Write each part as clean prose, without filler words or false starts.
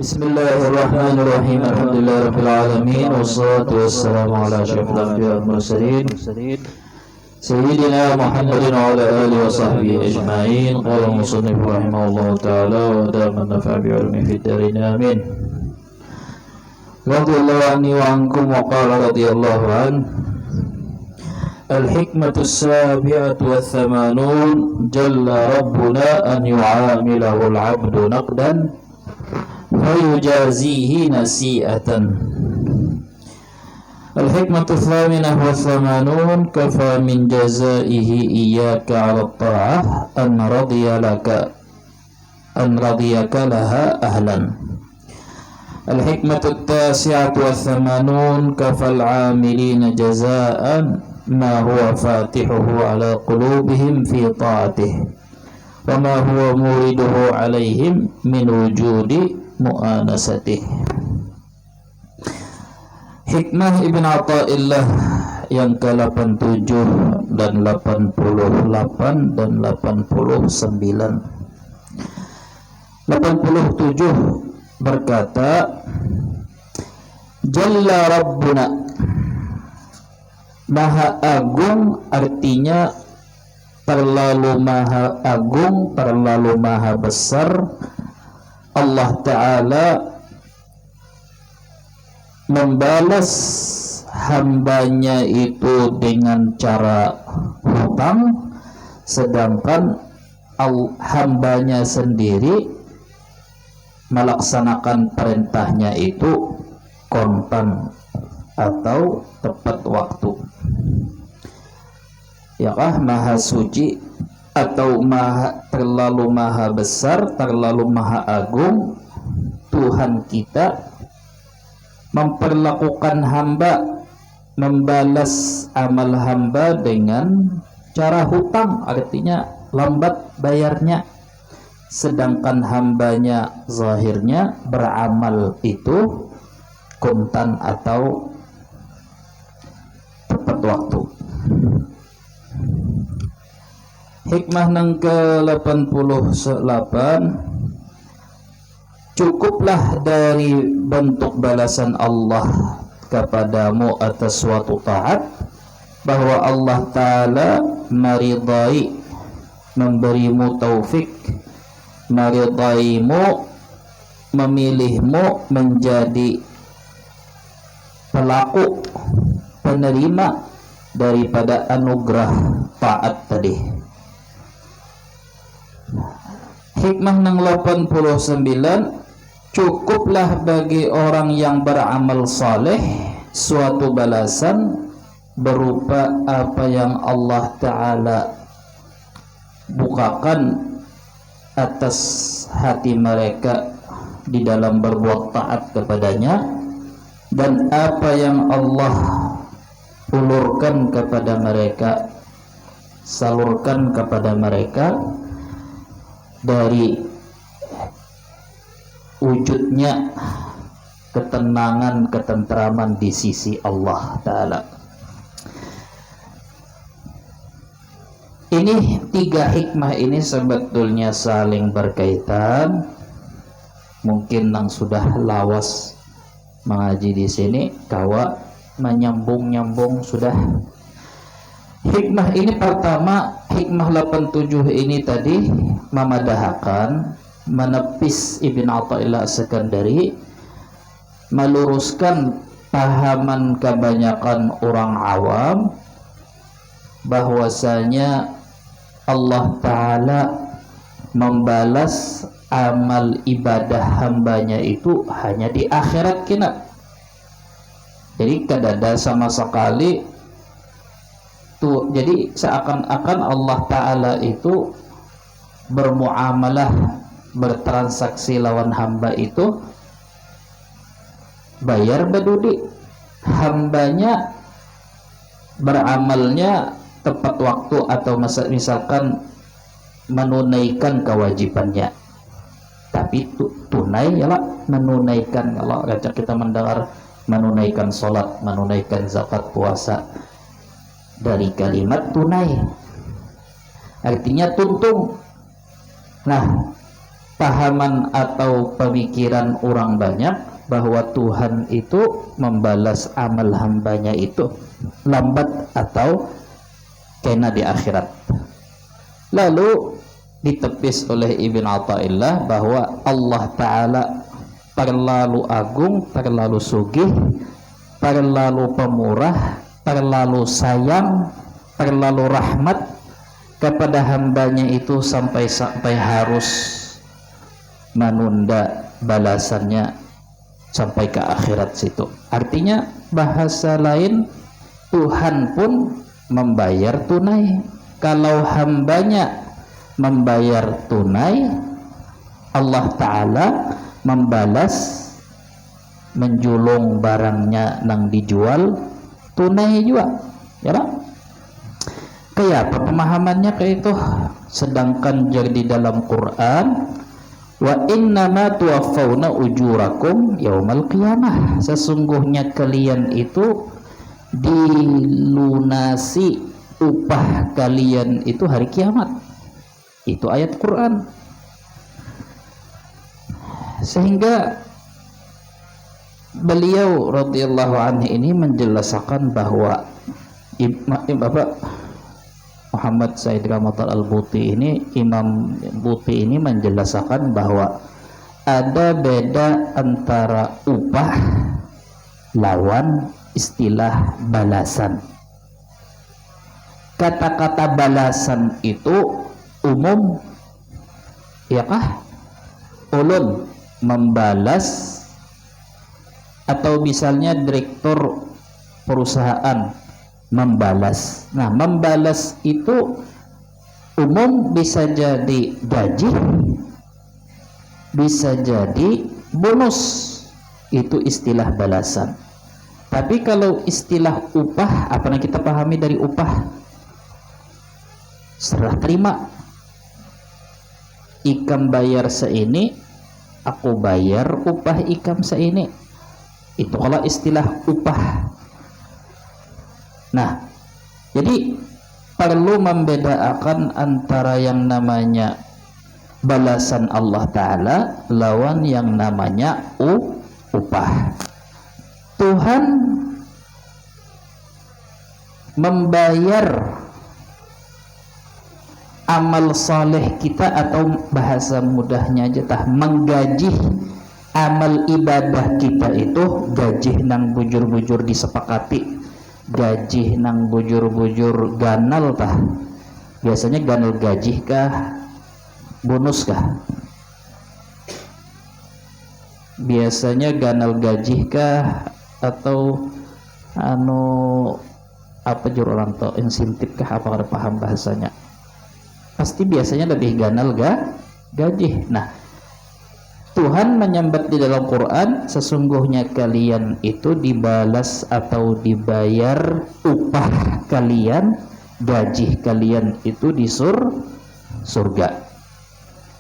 Bismillahirrahmanirrahim. Alhamdulillahirabbil alamin wassalatu wassalamu ala asyrafil anbiya'i wal mursalin sayyidina Muhammadin wa ala alihi wa sahbihi ajma'in. Qala al-musannif rahimahullahu ta'ala wa dama nafa'a bi 'ilmihi fid darin amin. Radhiyallahu anni wa ankum wa qala radhiyallahu an al-hikmatu as-sabi'atu wath-thamanun jalla rabbuna an yu'amilahu al-'abdu naqdan فيجازيه نسيئة. الحكمة الثامنة والثمانون كفى من جزائه إياك على الطاعة أن رضيك لها أهلا. الحكمة التاسعة والثمانون كفى العاملين جزاء ما هو فاتحه على قلوبهم في طاعته وما هو مورده عليهم من وجود mu'anasatih. Hikmah Ibn Atha'illah yang ke-87 dan 88 dan 89. 87 berkata, Jalla Rabbuna, Maha Agung, artinya terlalu maha agung, terlalu maha besar. Allah Ta'ala membalas hambanya itu dengan cara hutang, sedangkan hambanya sendiri melaksanakan perintahnya itu kontan atau tepat waktu. Yakah Maha Suci atau terlalu maha besar, terlalu maha agung Tuhan kita memperlakukan hamba, membalas amal hamba dengan cara hutang, artinya lambat bayarnya, sedangkan hambanya zahirnya beramal itu kontan atau tepat waktu. Hikmah yang ke-88, cukuplah dari bentuk balasan Allah kepadamu atas suatu taat bahwa Allah Ta'ala meridai, memberimu taufik, meridaimu, memilihmu menjadi pelaku, penerima daripada anugerah taat tadi. Hikmah yang 89, cukuplah bagi orang yang beramal saleh suatu balasan berupa apa yang Allah Ta'ala bukakan atas hati mereka di dalam berbuat taat kepadanya, dan apa yang Allah ulurkan kepada mereka, salurkan kepada mereka dari wujudnya ketenangan, ketentraman di sisi Allah Ta'ala. Ini tiga hikmah ini sebetulnya saling berkaitan. Mungkin yang sudah lawas mengaji di sini kawa menyambung sudah. Hikmah ini pertama, hikmah 87 ini tadi memadahakan, menepis Ibn Atha'illah As-Sakandari, meluruskan pahaman kebanyakan orang awam bahwasanya Allah Ta'ala membalas amal ibadah hambanya itu hanya di akhirat kina. Jadi kadada sama sekali tuh, jadi seakan-akan Allah Ta'ala itu bermuamalah, bertransaksi lawan hamba itu bayar badudi, hambanya beramalnya tepat waktu atau misalkan menunaikan kewajibannya, tapi tunai ialah menunaikan. Kalau kita mendengar menunaikan sholat, menunaikan zakat, puasa, dari kalimat tunai artinya tuntung. Nah, pahaman atau pemikiran orang banyak bahwa Tuhan itu membalas amal hambanya itu lambat atau kena di akhirat. Lalu ditepis oleh Ibn Athaillah bahwa Allah Ta'ala terlalu agung, terlalu sugih, terlalu pemurah, terlalu sayang, terlalu rahmat kepada hambanya itu sampai harus menunda balasannya sampai ke akhirat situ. Artinya bahasa lain, Tuhan pun membayar tunai. Kalau hambanya membayar tunai, Allah Ta'ala membalas menjulung barangnya nang dijual tunai juga, ya lah. Kayak apa pemahamannya kayak itu? Sedangkan jadi dalam Quran, wa innama tuwaffawna ujurakum yaumal qiyamah, sesungguhnya kalian itu dilunasi upah kalian itu hari kiamat. Itu ayat Quran. Sehingga beliau radhiyallahu anhu ini menjelaskan bahwa Bapak Muhammad Said Ramadan Al-Buti ini, Imam Buti ini menjelaskan bahwa ada beda antara upah lawan istilah balasan. Kata-kata balasan itu umum, ya kah? Ulun membalas, atau misalnya direktur perusahaan membalas. Nah, membalas itu umum, bisa jadi gaji, bisa jadi bonus. Itu istilah balasan. Tapi kalau istilah upah, apa yang kita pahami dari upah? Serah terima. Ikam bayar seini, aku bayar upah ikam seini. Itu kalau istilah upah. Nah, jadi perlu membedakan antara yang namanya balasan Allah Ta'ala lawan yang namanya upah. Tuhan membayar amal saleh kita, atau bahasa mudahnya aja menggaji amal ibadah kita itu. Gaji nang bujur-bujur disepakati, gaji nang bujur-bujur ganal tah. Biasanya ganal gaji kah, bonus kah? Biasanya ganal gaji kah, atau apa jur orang to, insentif kah, apa ada paham bahasanya? Pasti biasanya lebih ganal gaji. Nah, Tuhan menyambat di dalam Quran, sesungguhnya kalian itu dibalas atau dibayar upah kalian, gaji kalian itu di surga.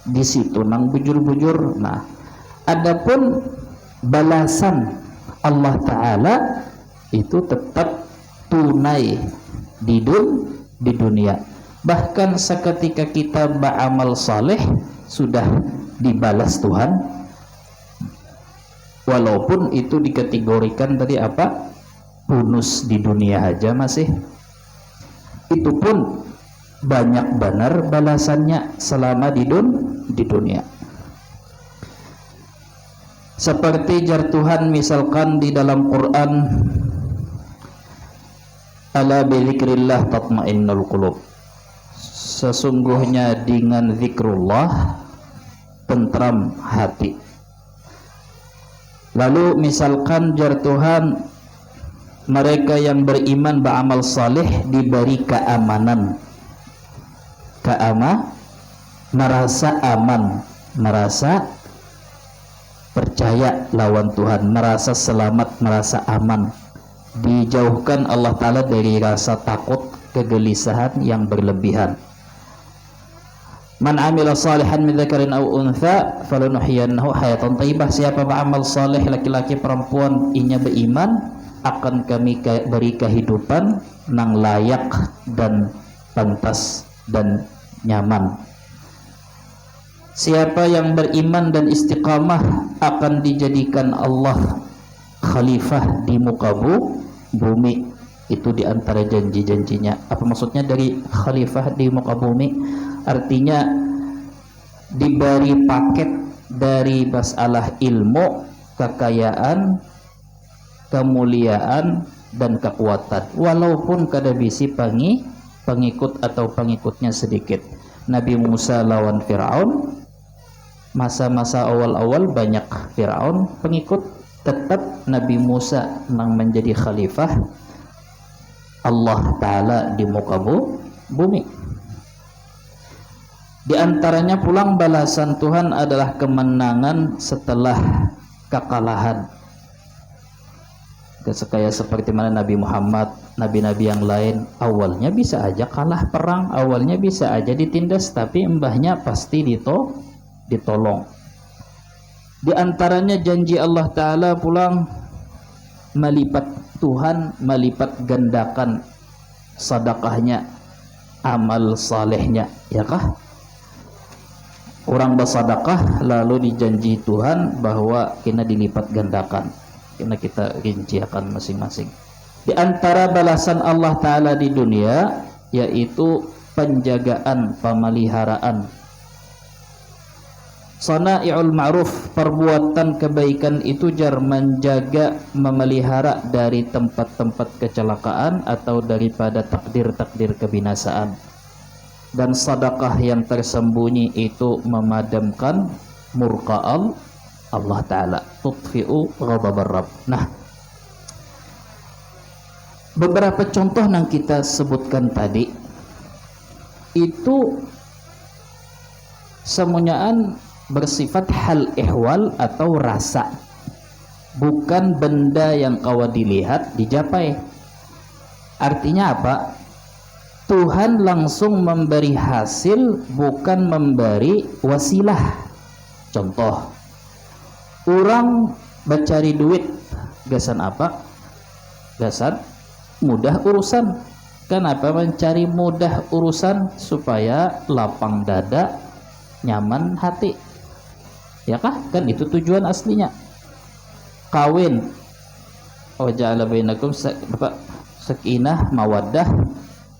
Di situ nang bujur-bujur. Nah, adapun balasan Allah Ta'ala itu tetap tunai di dunia. Bahkan seketika kita beramal saleh sudah dibalas Tuhan, walaupun itu dikategorikan tadi apa, bonus di dunia aja masih. Itu pun banyak benar balasannya selama di dunia. Seperti jar Tuhan misalkan di dalam Quran, ala bi dzikrillah tatmainnul qulub, sesungguhnya dengan zikrullah tentram hati. Lalu misalkan jar Tuhan, mereka yang beriman beramal saleh diberi keamanan, merasa aman, merasa percaya lawan Tuhan, merasa selamat, merasa aman. dijauhkan Allah Ta'ala dari rasa takut, kegelisahan yang berlebihan. Man amila salihan min dzakarin aw untha falanuhyiyannahu hayatan thayyibah. Siapa beramal saleh, laki-laki perempuan, inya beriman, akan kami beri kehidupan nang layak dan pantas dan nyaman. Siapa yang beriman dan istiqamah akan dijadikan Allah khalifah di muka bumi. Itu diantara janji-janjinya. Apa maksudnya dari khalifah di muka bumi? Artinya diberi paket dari masalah ilmu, kekayaan, kemuliaan, dan kekuatan, walaupun kada bisi pengikut atau pengikutnya sedikit. Nabi Musa lawan Fir'aun, masa-masa awal-awal banyak Fir'aun pengikut, tetap Nabi Musa yang menjadi khalifah Allah Ta'ala di muka bumi. Di antaranya pulang balasan Tuhan adalah kemenangan setelah kekalahan. Kayak seperti mana Nabi Muhammad, nabi-nabi yang lain, awalnya bisa aja kalah perang, awalnya bisa aja ditindas, tapi mbahnya pasti ditolong. Di antaranya janji Allah Ta'ala pulang melipat Tuhan, melipat gandakan sedekahnya, amal salehnya, ya kah? Orang bersedekah lalu dijanji Tuhan bahwa kena dilipat gandakan. Kena kita rinciakan masing-masing. Di antara balasan Allah Ta'ala di dunia yaitu penjagaan, pemeliharaan. Sana'iul ma'ruf, perbuatan kebaikan itu jar menjaga, memelihara dari tempat-tempat kecelakaan atau daripada takdir-takdir kebinasaan. Dan sedekah yang tersembunyi itu memadamkan murka Allah Ta'ala, tutfi'u ghadabar Rabb. Nah, beberapa contoh yang kita sebutkan tadi itu semuanya bersifat hal ihwal atau rasa, bukan benda yang kau dilihat dijapai. Artinya apa? Tuhan langsung memberi hasil, bukan memberi wasilah. Contoh, orang mencari duit, gasan apa? Gasan mudah urusan. Kenapa mencari mudah urusan? Supaya lapang dada, nyaman hati, ya kah? Kan itu tujuan aslinya. Kawin, waja'ala bainakum sakinah mawaddah,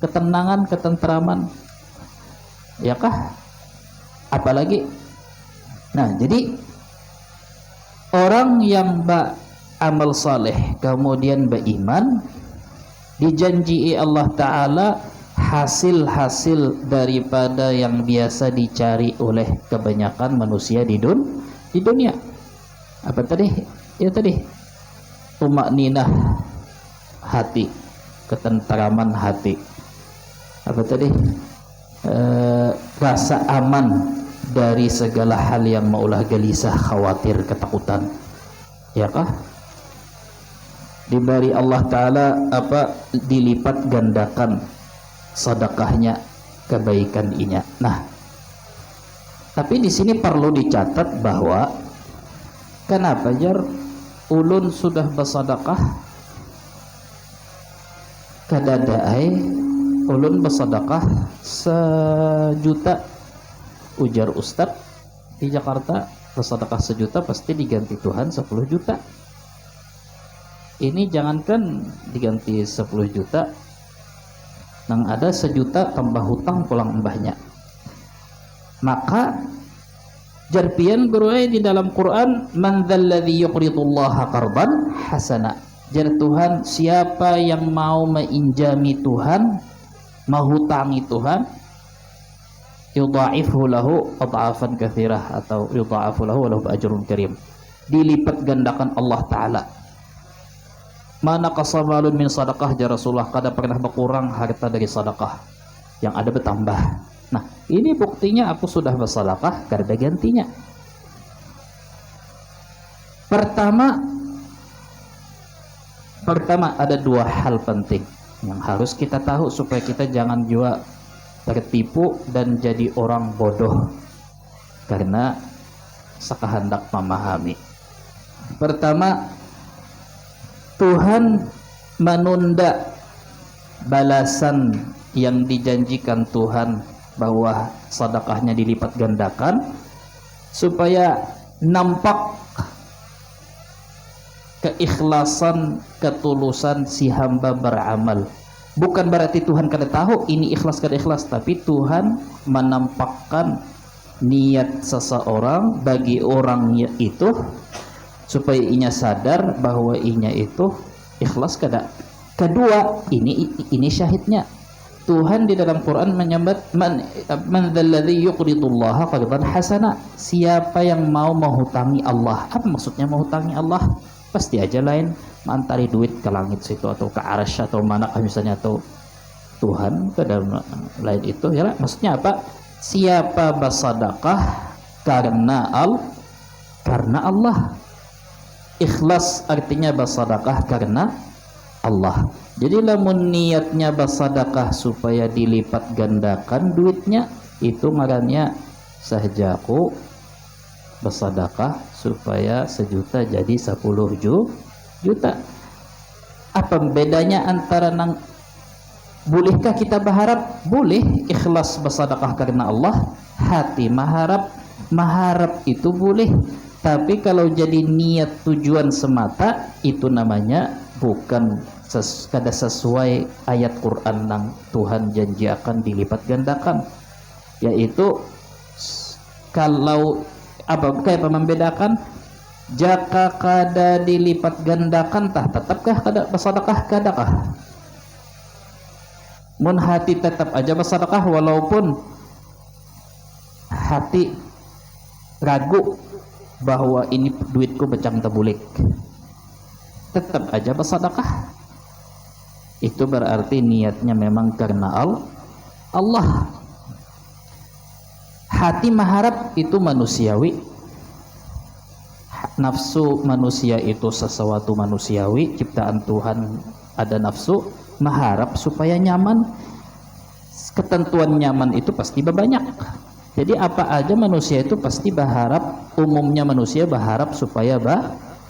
ketenangan, ketentraman, ya kah? Apalagi, nah jadi orang yang beramal saleh kemudian beriman, dijanji Allah Ta'ala hasil-hasil daripada yang biasa dicari oleh kebanyakan manusia di dunia. Apa tadi? Ya tadi, tumakninah hati, ketentraman hati. Apa tadi? Rasa aman dari segala hal yang maulah gelisah, khawatir, ketakutan, ya kah? Diberi Allah Ta'ala apa? Dilipat gandakan sedekahnya, kebaikan inya. Nah, tapi di sini perlu dicatat bahwa kenapa jar ulun sudah bersedekah kadadaai ulun bersedekah 1 juta, ujar Ustadz di Jakarta, bersedekah 1 juta pasti diganti Tuhan 10 juta. Ini jangankan diganti 10 juta, nang ada 1 juta tambah hutang pulang mbahnya. Maka jarpian beruai di dalam Quran, man dzalladzi yuqridullaha qardan hasana. Jar Tuhan, siapa yang mau menginjami Tuhan, menghutangi Tuhan, yudha'ifhu lahu adha'afan katsirah, atau yudha'afu lahu wa lahu ajrun karim, dilipat gandakan Allah Ta'ala. Mana qasamalun min sadaqah, ya Rasulullah, kada pernah berkurang harta dari sedekah, yang ada bertambah. Nah, ini buktinya aku sudah bersedekah, kada gantinya. Pertama, Pertama, ada dua hal penting yang harus kita tahu supaya kita jangan juga tertipu dan jadi orang bodoh karena sekehendak memahami. Pertama, Tuhan menunda balasan yang dijanjikan Tuhan bahwa sedekahnya dilipat gandakan supaya nampak keikhlasan, ketulusan si hamba beramal. Bukan berarti Tuhan kada tahu ini ikhlas kada ikhlas, tapi Tuhan menampakkan niat seseorang bagi orangnya itu supaya inya sadar bahwa inya itu ikhlas kada. Kedua, ini syahidnya. Tuhan di dalam Quran menyebut man dzalladzi yuqridullaha qardan hasana. Siapa yang mau menghutangi Allah? Apa maksudnya menghutangi Allah? Pasti aja lain mantari duit ke langit situ atau ke arsy atau mana misalnya, atau Tuhan ke dalam lain itu ya. Maksudnya apa? Siapa bersedekah karena Allah. Ikhlas artinya bersedekah karena Allah. Jadi lamun niatnya bersedekah supaya dilipat gandakan duitnya, itu ngarannya sahjaku bersedekah supaya 1.000.000 jadi 10 juta. Apa bedanya antara bolehkah kita berharap? Boleh. Ikhlas bersedekah karena Allah, hati mengharap itu boleh. Tapi kalau jadi niat tujuan semata, itu namanya bukan kada sesuai ayat Quran yang Tuhan janji akan dilipat gandakan. Yaitu kalau kayak membedakan jaka kada dilipat gandakan tetapkah kada bersedekah kadakah? Mun hati tetap aja bersedekah walaupun hati ragu bahwa ini duitku becang tabulik, tetap aja bersedekah. Itu berarti niatnya memang karena Allah. Hati mengharap itu manusiawi. Nafsu manusia itu sesuatu manusiawi, ciptaan Tuhan. Ada nafsu mengharap supaya nyaman. Ketentuan nyaman itu pasti banyak. Jadi apa aja manusia itu pasti berharap. Umumnya manusia berharap supaya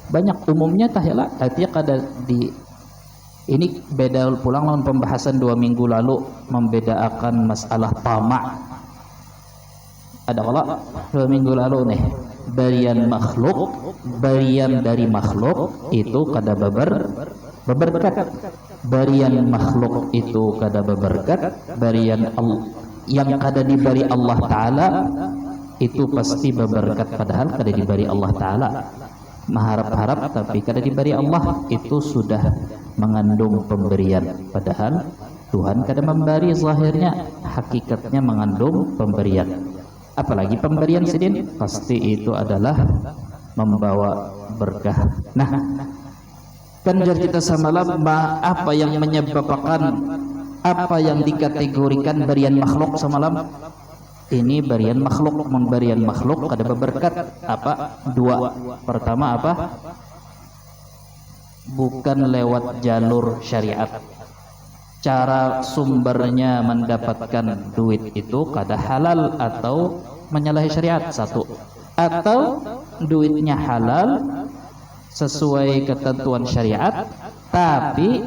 banyak. Umumnya tahyalah artinya kada di ini beda pulang lawan pembahasan 2 minggu lalu membedakan masalah tamak. Ada kalau 2 minggu lalu nih, barian dari makhluk itu kada berberkat. Barian makhluk itu kada berberkat. Barian yang kada diberi Allah Ta'ala itu pasti berberkat, padahal kada diberi Allah Ta'ala. Mengharap-harap tapi kada diberi Allah, itu sudah mengandung pemberian, padahal Tuhan kada memberi zahirnya, hakikatnya mengandung pemberian. Apalagi pemberian sidin pasti itu adalah membawa berkah. Nah, kan kita semalam apa yang menyebabkan, apa yang dikategorikan berian makhluk semalam? Ini berian makhluk, memberian makhluk kada berberkat. Apa? 2. Pertama apa? Bukan lewat jalur syariat. Cara sumbernya mendapatkan duit itu kada halal atau menyalahi syariat, 1. Atau duitnya halal sesuai ketentuan syariat, tapi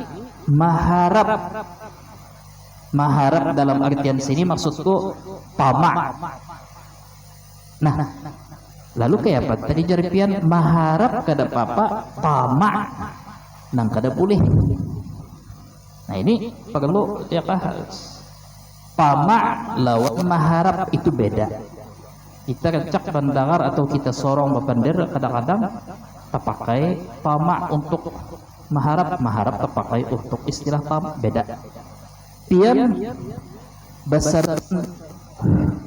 mengharap dalam artian sini maksudku tamak. Nah, lalu kayak apa? Tadi jaripian mengharap kada apa-apa, tamak nang kada boleh. Nah ini perlu ya kah? Tamak lawan mengharap itu beda. Kita kencak pendengar atau kita sorong bepandir kadang-kadang terpakai tamak untuk mengharap terpakai untuk istilah tamak, beda. Pian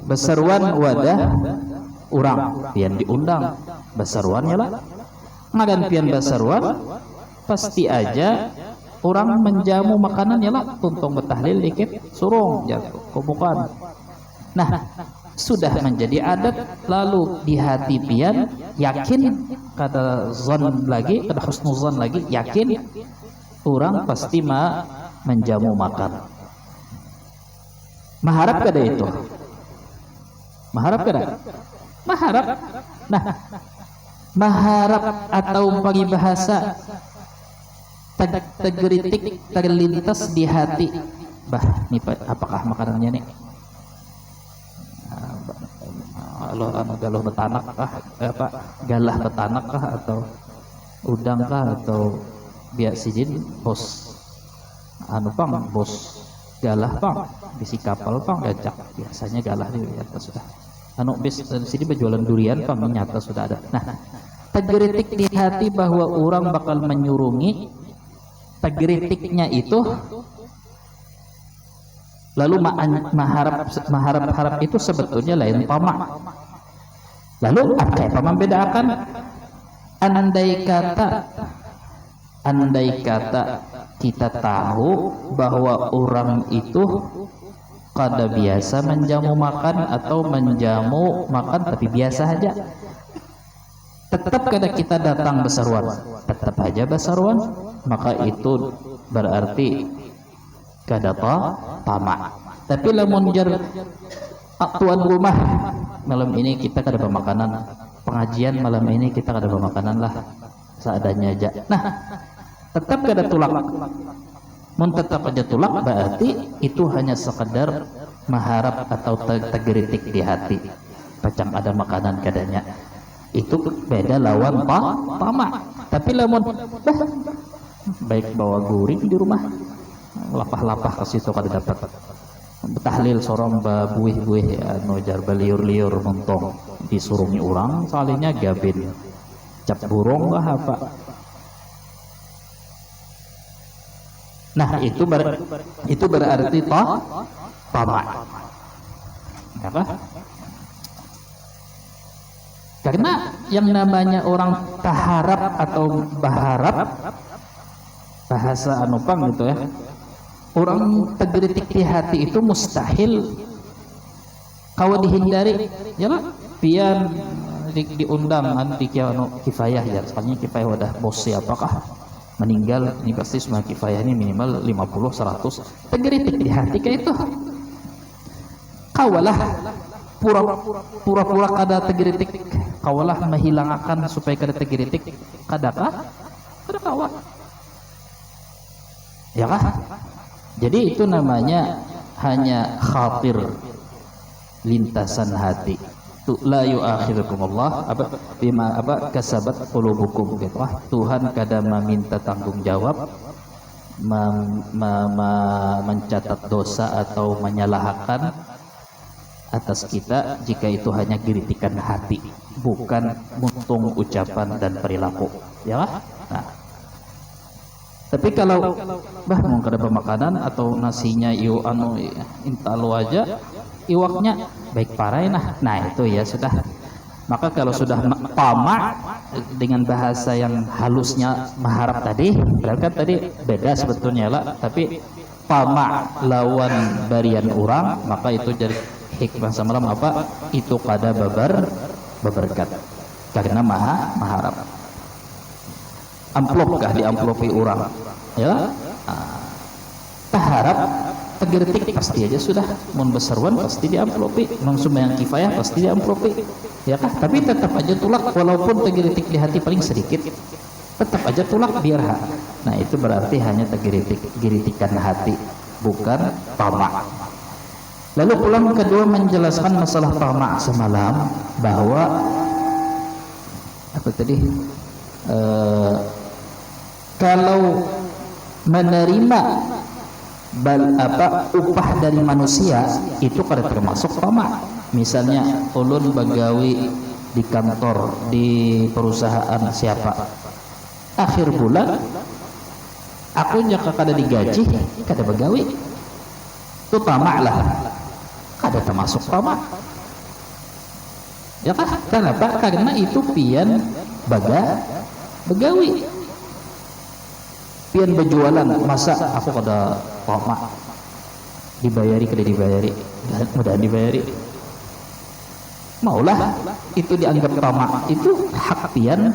beseruan wadah orang, pian diundang beseruannya lah. Magan pian beseruan pasti aja orang menjamu makanannya lah, tuntung betahlil dikit surung jatuh kobukan. Nah, sudah menjadi adat, lalu di hati pian yakin, kada zon lagi, kada husnuzon lagi, yakin orang pasti menjamu makan. Maharap kada itu? Maharap kada? Maharap. Nah, maharap atau bagi bahasa tergeritik, terlintas di hati. Bah, nih apakah makanannya nih? Galuh betanak kah? Galah betanak kah atau udang kah atau biak sijin bos bos galah pang bisi kapal pang gajak biasanya galah di atas sudah bis sini berjualan durian pang nyata sudah ada. Nah, tergeritik di hati bahwa orang bakal menyurungi, tergeritiknya itu lalu maharap itu sebetulnya lain tamak. Lalu apa yang membedakan? Andai kata kita tahu bahwa orang itu kada biasa menjamu makan atau menjamu makan tapi biasa aja, tetap kada kita datang besaruan, tetap aja besaruan, maka itu berarti kada tamak. Tapi lamun jar tuan rumah malam ini kita kada bermakanan, pengajian malam ini kita kada bermakanan lah seadanya aja. Nah, tetap kada tulak. Mun tetap aja tulak berarti itu hanya sekedar maharap atau tergeritik di hati. Pacang ada makanan kadanya. Itu beda lawan tamak. Tapi lamun baik bawa guring di rumah, lapah-lapah ke situ kada dapat. Tahlil sorong buih-buih anu jar beliur-liur montong disurungi orang salahnya gabin cap burung lah apa. Nah, itu berarti tamak. Apa? Karena yang namanya orang taharap atau baharap bahasa anupang gitu ya. Orang tergeritik di hati itu mustahil kalau dihindari. Ya lah, pian diundang di kifayah ya. Soalnya kifayah wadah bos siapakah meninggal ini pasti semua kifayah ini minimal 50-100 tergeritik di hati kayak itu. Kawalah pura-pura kada tergeritik, kawalah menghilangkan supaya kada tergeritik, kadakah? Kada kawah. Ya kah? Jadi itu namanya hanya khatir, lintasan hati. La yu'akhirukum Allah bima kasabat qulubukum gitu. Tuhan kadang meminta tanggung jawab, mencatat dosa atau menyalahkan atas kita jika itu hanya geritikan hati, bukan muntung ucapan dan perilaku. Ya lah. Nah, tapi kalau mau kada pemakanan atau nasinya intalu aja, iwaknya baik parai nah itu ya sudah. Maka kalau sudah tamak dengan bahasa yang halusnya maharap tadi, berarti kan tadi beda sebetulnya lah, tapi tamak lawan barian orang, maka itu jadi hikmah samalam apa? Itu kada beberkat karena maharap. Amplop kah diamplopi orang ya? Taharap tergeritik pasti aja sudah, mun besaruan pasti diamplopi, mun sembahyang kifayah pasti diamplopi, ya kah? Tapi tetap aja tulak walaupun tergeritik di hati paling sedikit, tetap aja tulak biar nah itu berarti hanya geritikan hati, bukan tamak. Lalu pulang kedua menjelaskan masalah tamak semalam bahwa apa tadi? Kalau menerima upah dari manusia itu kada termasuk tamak. Misalnya ulun bagawi di kantor di perusahaan siapa, akhir bulan aku jaka kada digaji, kada bagawi, itu tamak lah, kada termasuk tamak. Ya kan? Kenapa? Karena itu pian bagawi, pian berjualan, masa aku kada tamak dibayari kada dibayari, mudah dibayari, maulah itu dianggap tamak. Itu hak pian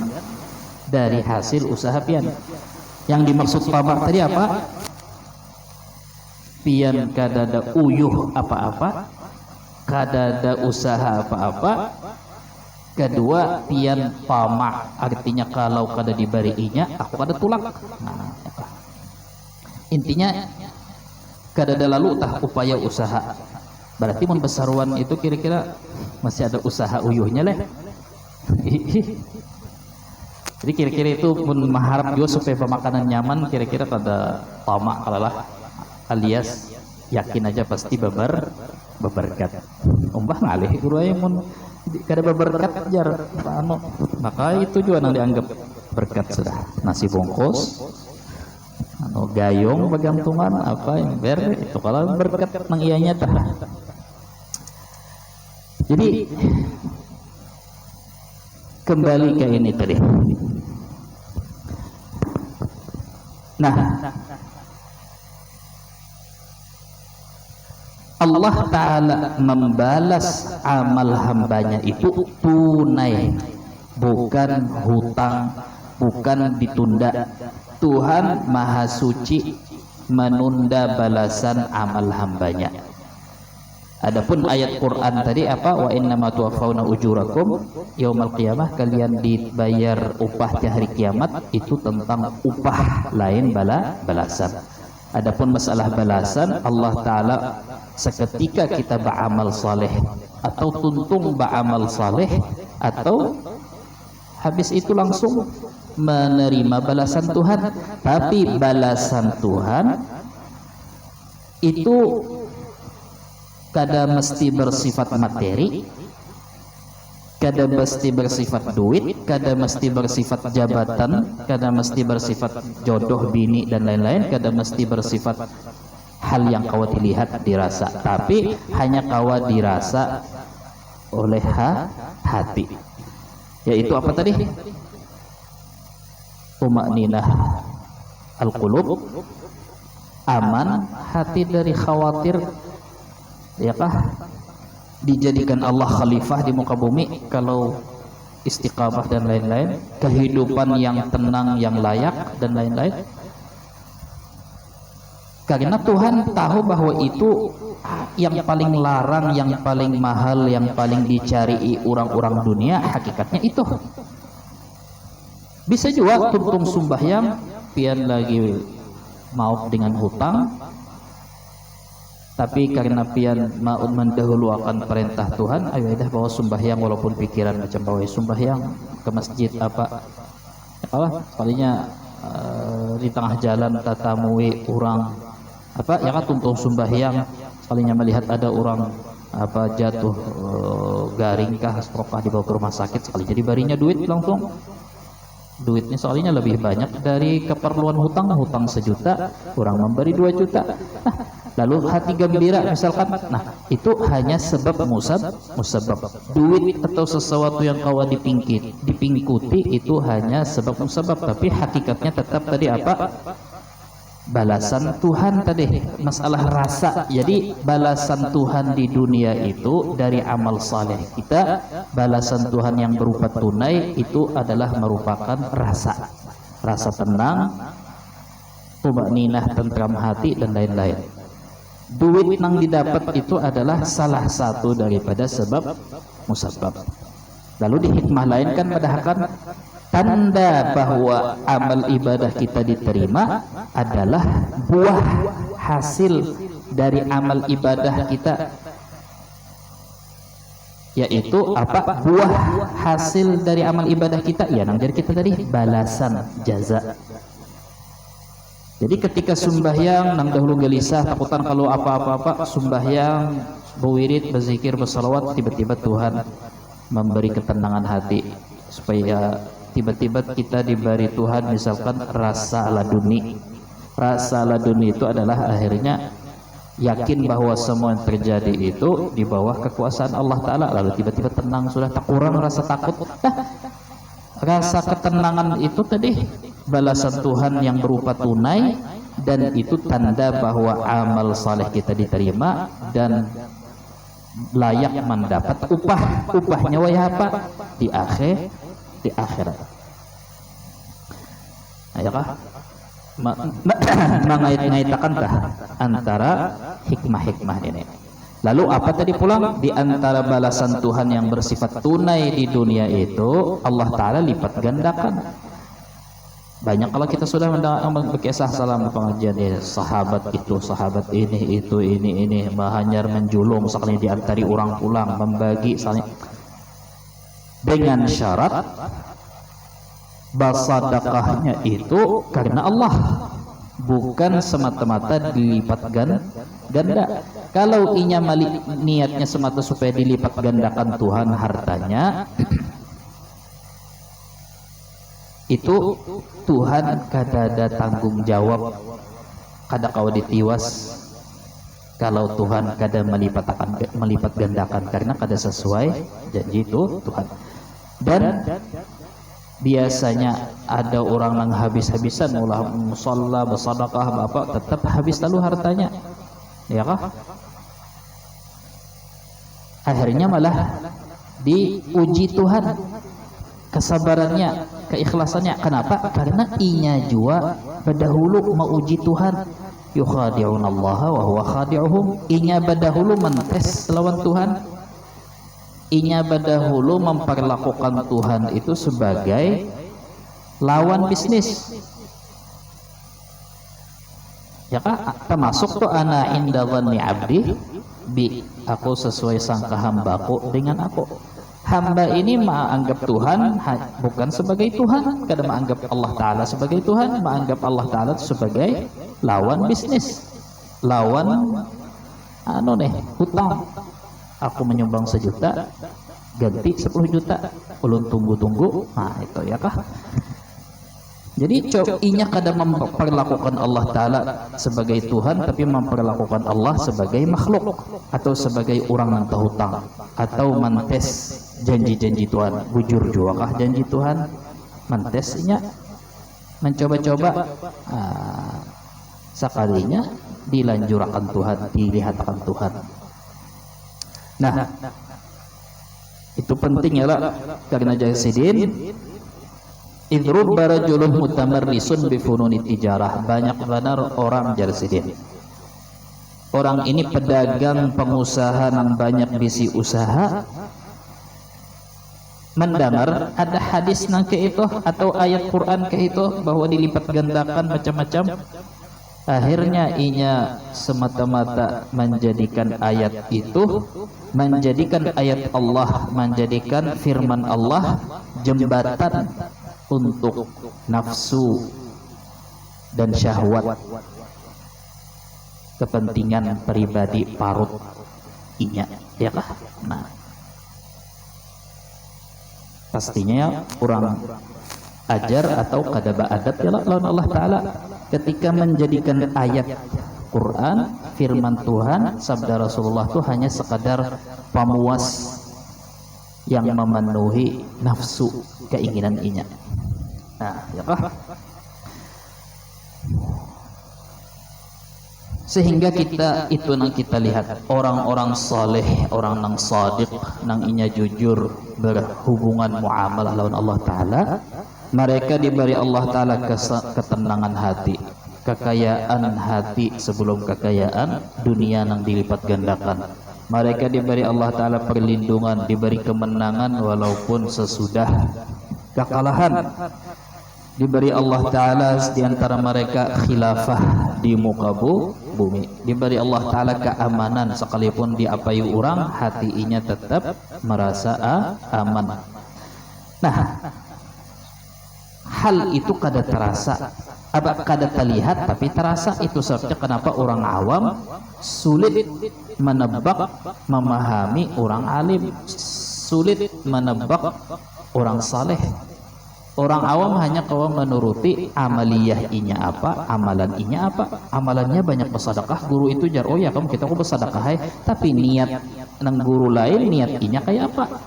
dari hasil usaha pian. Yang dimaksud tamak tadi apa? Pian kadada uyuh apa-apa, kadada usaha apa-apa. Kedua, pian tamak, artinya kalau kada dibariinya aku kada tulak. Nah, intinya kadada lalu tah upaya usaha. Berarti mun besaruan itu kira-kira masih ada usaha uyuhnya leh. Jadi kira-kira itu pun mengharap juga supaya pemakanan nyaman, kira-kira pada tamak kalalah, alias yakin aja pasti beberkat. Umpah ngalih guru aya mun kada beberkat jar anu, maka itu juga nang dianggap berkat sudah. Nasi bungkus, anu gayung bagantungan apa yang ber itu kalau berkat nang ianya tah. Jadi kembali ke ini tadi. Nah, Allah Ta'ala membalas amal hambanya itu tunai, bukan hutang, bukan ditunda. Tuhan Maha Suci menunda balasan amal hambanya. Adapun ayat Quran tadi apa? Wa innama tuwaffawna ujurakum yaumal qiyamah, kalian dibayar upah di hari kiamat, itu tentang upah lain balasan. Adapun masalah balasan, Allah Ta'ala seketika kita beramal saleh atau tuntung beramal saleh, atau habis itu langsung menerima balasan Tuhan. Tapi balasan Tuhan itu kada mesti bersifat materi, kada mesti bersifat duit, kada mesti bersifat jabatan, kada mesti bersifat jodoh bini dan lain-lain, kada mesti bersifat hal yang kau dilihat dirasa, tapi hanya kau dirasa oleh hati. Yaitu apa tadi? Tumakninah al-qulub, aman hati dari khawatir, ya kah, dijadikan Allah khalifah di muka bumi kalau istiqamah dan lain-lain, kehidupan yang tenang, yang layak dan lain-lain. Karena Tuhan tahu bahwa itu yang paling larang, yang paling mahal, yang paling dicari orang-orang dunia, hakikatnya itu. Bisa juga tuntung sembahyang pian lagi mau dengan hutang, tapi karena pian mau mendahulukan perintah Tuhan, ayo dah bawa sembahyang walaupun pikiran macam bawa sembahyang ke masjid apa palingnya di tengah jalan tatamui orang apa ya kan tuntung sembahyang, palingnya melihat ada orang apa jatuh garing kah stroke dibawa ke rumah sakit, sekali jadi barinya duit langsung. Duitnya soalnya lebih banyak dari keperluan hutang 1 juta, orang memberi 2 juta. Lalu hati gembira misalkan, nah itu hanya sebab musabab. Duit atau sesuatu yang kau dipingkuti itu hanya sebab musabab, tapi hakikatnya tetap tadi apa? Balasan Tuhan tadi, masalah rasa. Jadi balasan Tuhan di dunia itu dari amal saleh kita, balasan Tuhan yang berupa tunai itu adalah merupakan rasa tenang, tumakninah, tentram hati dan lain-lain. Duit yang didapat itu adalah salah satu daripada sebab musabab. Lalu di hikmah lain kan padahkan tanda bahwa amal ibadah kita diterima adalah buah hasil dari amal ibadah kita, yaitu apa? Buah hasil dari amal ibadah kita ya nang dari kita tadi balasan jaza. Jadi ketika sembahyang nang dahulu gelisah takutan kalau apa-apa sembahyang berwirid berzikir bersalawat, tiba-tiba Tuhan memberi ketenangan hati supaya tiba-tiba kita diberi Tuhan misalkan rasa laduni. Rasa laduni itu adalah akhirnya yakin bahwa semua yang terjadi itu di bawah kekuasaan Allah Ta'ala, lalu tiba-tiba tenang, sudah tak kurang rasa takut. Rasa ketenangan itu tadi balasan Tuhan yang berupa tunai, dan itu tanda bahwa amal saleh kita diterima dan layak mendapat upahnya apa? Di akhirat. Ayakah? mengait-ngaitakankah antara hikmah-hikmah ini. Lalu apa tadi pulang? Di antara balasan Tuhan yang bersifat tunai di dunia itu, Allah Ta'ala lipat gandakan. Banyak kalau kita sudah mendengar kisah salam pengajian sahabat itu, sahabat ini, itu, ini, mahanyar menjulung, sekali diantari orang pulang, membagi, saling dengan syarat bersedekahnya itu karena Allah, bukan semata-mata dilipat ganda. Kalau inya niatnya semata supaya dilipat gandakan Tuhan hartanya, itu Tuhan kada ada tanggung jawab, kada kau ditiwas kalau Tuhan kada melipat gandakan, karena kada sesuai janji itu Tuhan. Dan biasanya ada orang yang habis-habisan ulah musalla bersedekah bapak, tetap habis lalu hartanya, ya kah? Akhirnya malah diuji Tuhan kesabarannya, keikhlasannya. Kenapa? Karena inya jua berdahulu mauji Tuhan. Yukhadi'un Allah wa huwa khadi'uhum. Inya berdahulu mentes lawan Tuhan. Inya berdahulu memperlakukan Tuhan itu sebagai lawan bisnis. Ya kah? Termasuk tuh ana inda dhanni abdi bi, aku sesuai sangka hambaku dengan aku. Hamba ini menganggap Tuhan bukan sebagai Tuhan, kadang menganggap Allah Ta'ala sebagai Tuhan, menganggap Allah Ta'ala sebagai lawan bisnis, lawan hutang. Aku menyumbang 1 juta, ganti 10 juta, ulun tunggu-tunggu, nah itu ya kah? Jadi inya kadang memperlakukan Allah Ta'ala sebagai Tuhan, tapi memperlakukan Allah sebagai makhluk, atau sebagai orang yang terhutang, atau mentes janji-janji Tuhan. Bujur juga kah janji Tuhan? Mentesnya mencoba-coba, sekalinya dilanjurkan Tuhan, dilihatkan Tuhan. Nah, itu penting ya lah, karena Jasidin idrub barajulun mutamarrisun bifununi tijarah. Banyak benar orang Jasidin. Orang ini pedagang, pengusaha yang banyak bisi usaha, mendengar ada hadis nang ke itu atau ayat Quran ke itu bahwa dilipat gandakan macam-macam. Akhirnya inya semata-mata menjadikan ayat itu, menjadikan ayat Allah, menjadikan firman Allah jembatan untuk nafsu dan syahwat, kepentingan pribadi parut inya, ya kah? Nah, pastinya kurang ajar atau kadaba adab ya lawan Allah Ta'ala ketika menjadikan ayat Quran, firman Tuhan, sabda Rasulullah itu hanya sekadar pemuas yang memenuhi nafsu keinginan inya. Nah, ya kah? Sehingga kita itu nang kita lihat orang-orang saleh, orang nang sadiq, nang inya jujur berhubungan muamalah lawan Allah Ta'ala, mereka diberi Allah Ta'ala ketenangan hati, kekayaan hati sebelum kekayaan dunia nang dilipat gandakan. Mereka diberi Allah Ta'ala perlindungan, diberi kemenangan walaupun sesudah kekalahan. Diberi Allah Ta'ala di antara mereka khilafah di muka bumi. Diberi Allah Ta'ala keamanan, sekalipun diapai orang, hatinya tetap merasa aman. Nah, hal itu kada terasa, kada terlihat, tapi terasa. Itu sebabnya kenapa orang awam sulit menebak, memahami orang alim, sulit menebak orang saleh. Orang awam hanya kau menuruti amaliyah inya apa, amalan inya apa. Amalannya banyak bersedekah, guru itu jar, oh ya kamu kita bersedekah, tapi niat nang guru lain, niat inya kayak apa?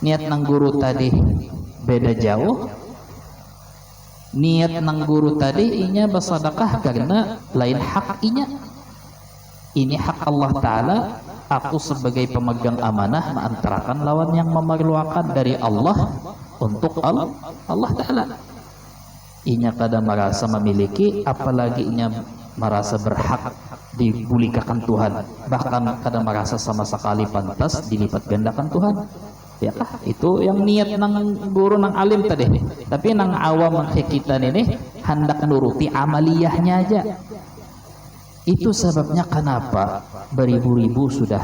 Niat nang guru tadi beda jauh. Niat nang guru tadi inya bersedekah karena lain hak inya. Ini hak Allah Ta'ala. Aku sebagai pemegang amanah mengantarakan lawan yang memerlukan dari Allah untuk Allah Ta'ala. inya kada merasa memiliki, apalagi inya merasa berhak dibulikakan Tuhan, bahkan kada merasa sama sekali pantas dilipat gandakan Tuhan. Ya itu yang niat nang guru nang alim tadi, tapi nang awam kita ini hendak nuruti amaliyahnya aja. Itu sebabnya kenapa beribu-ribu sudah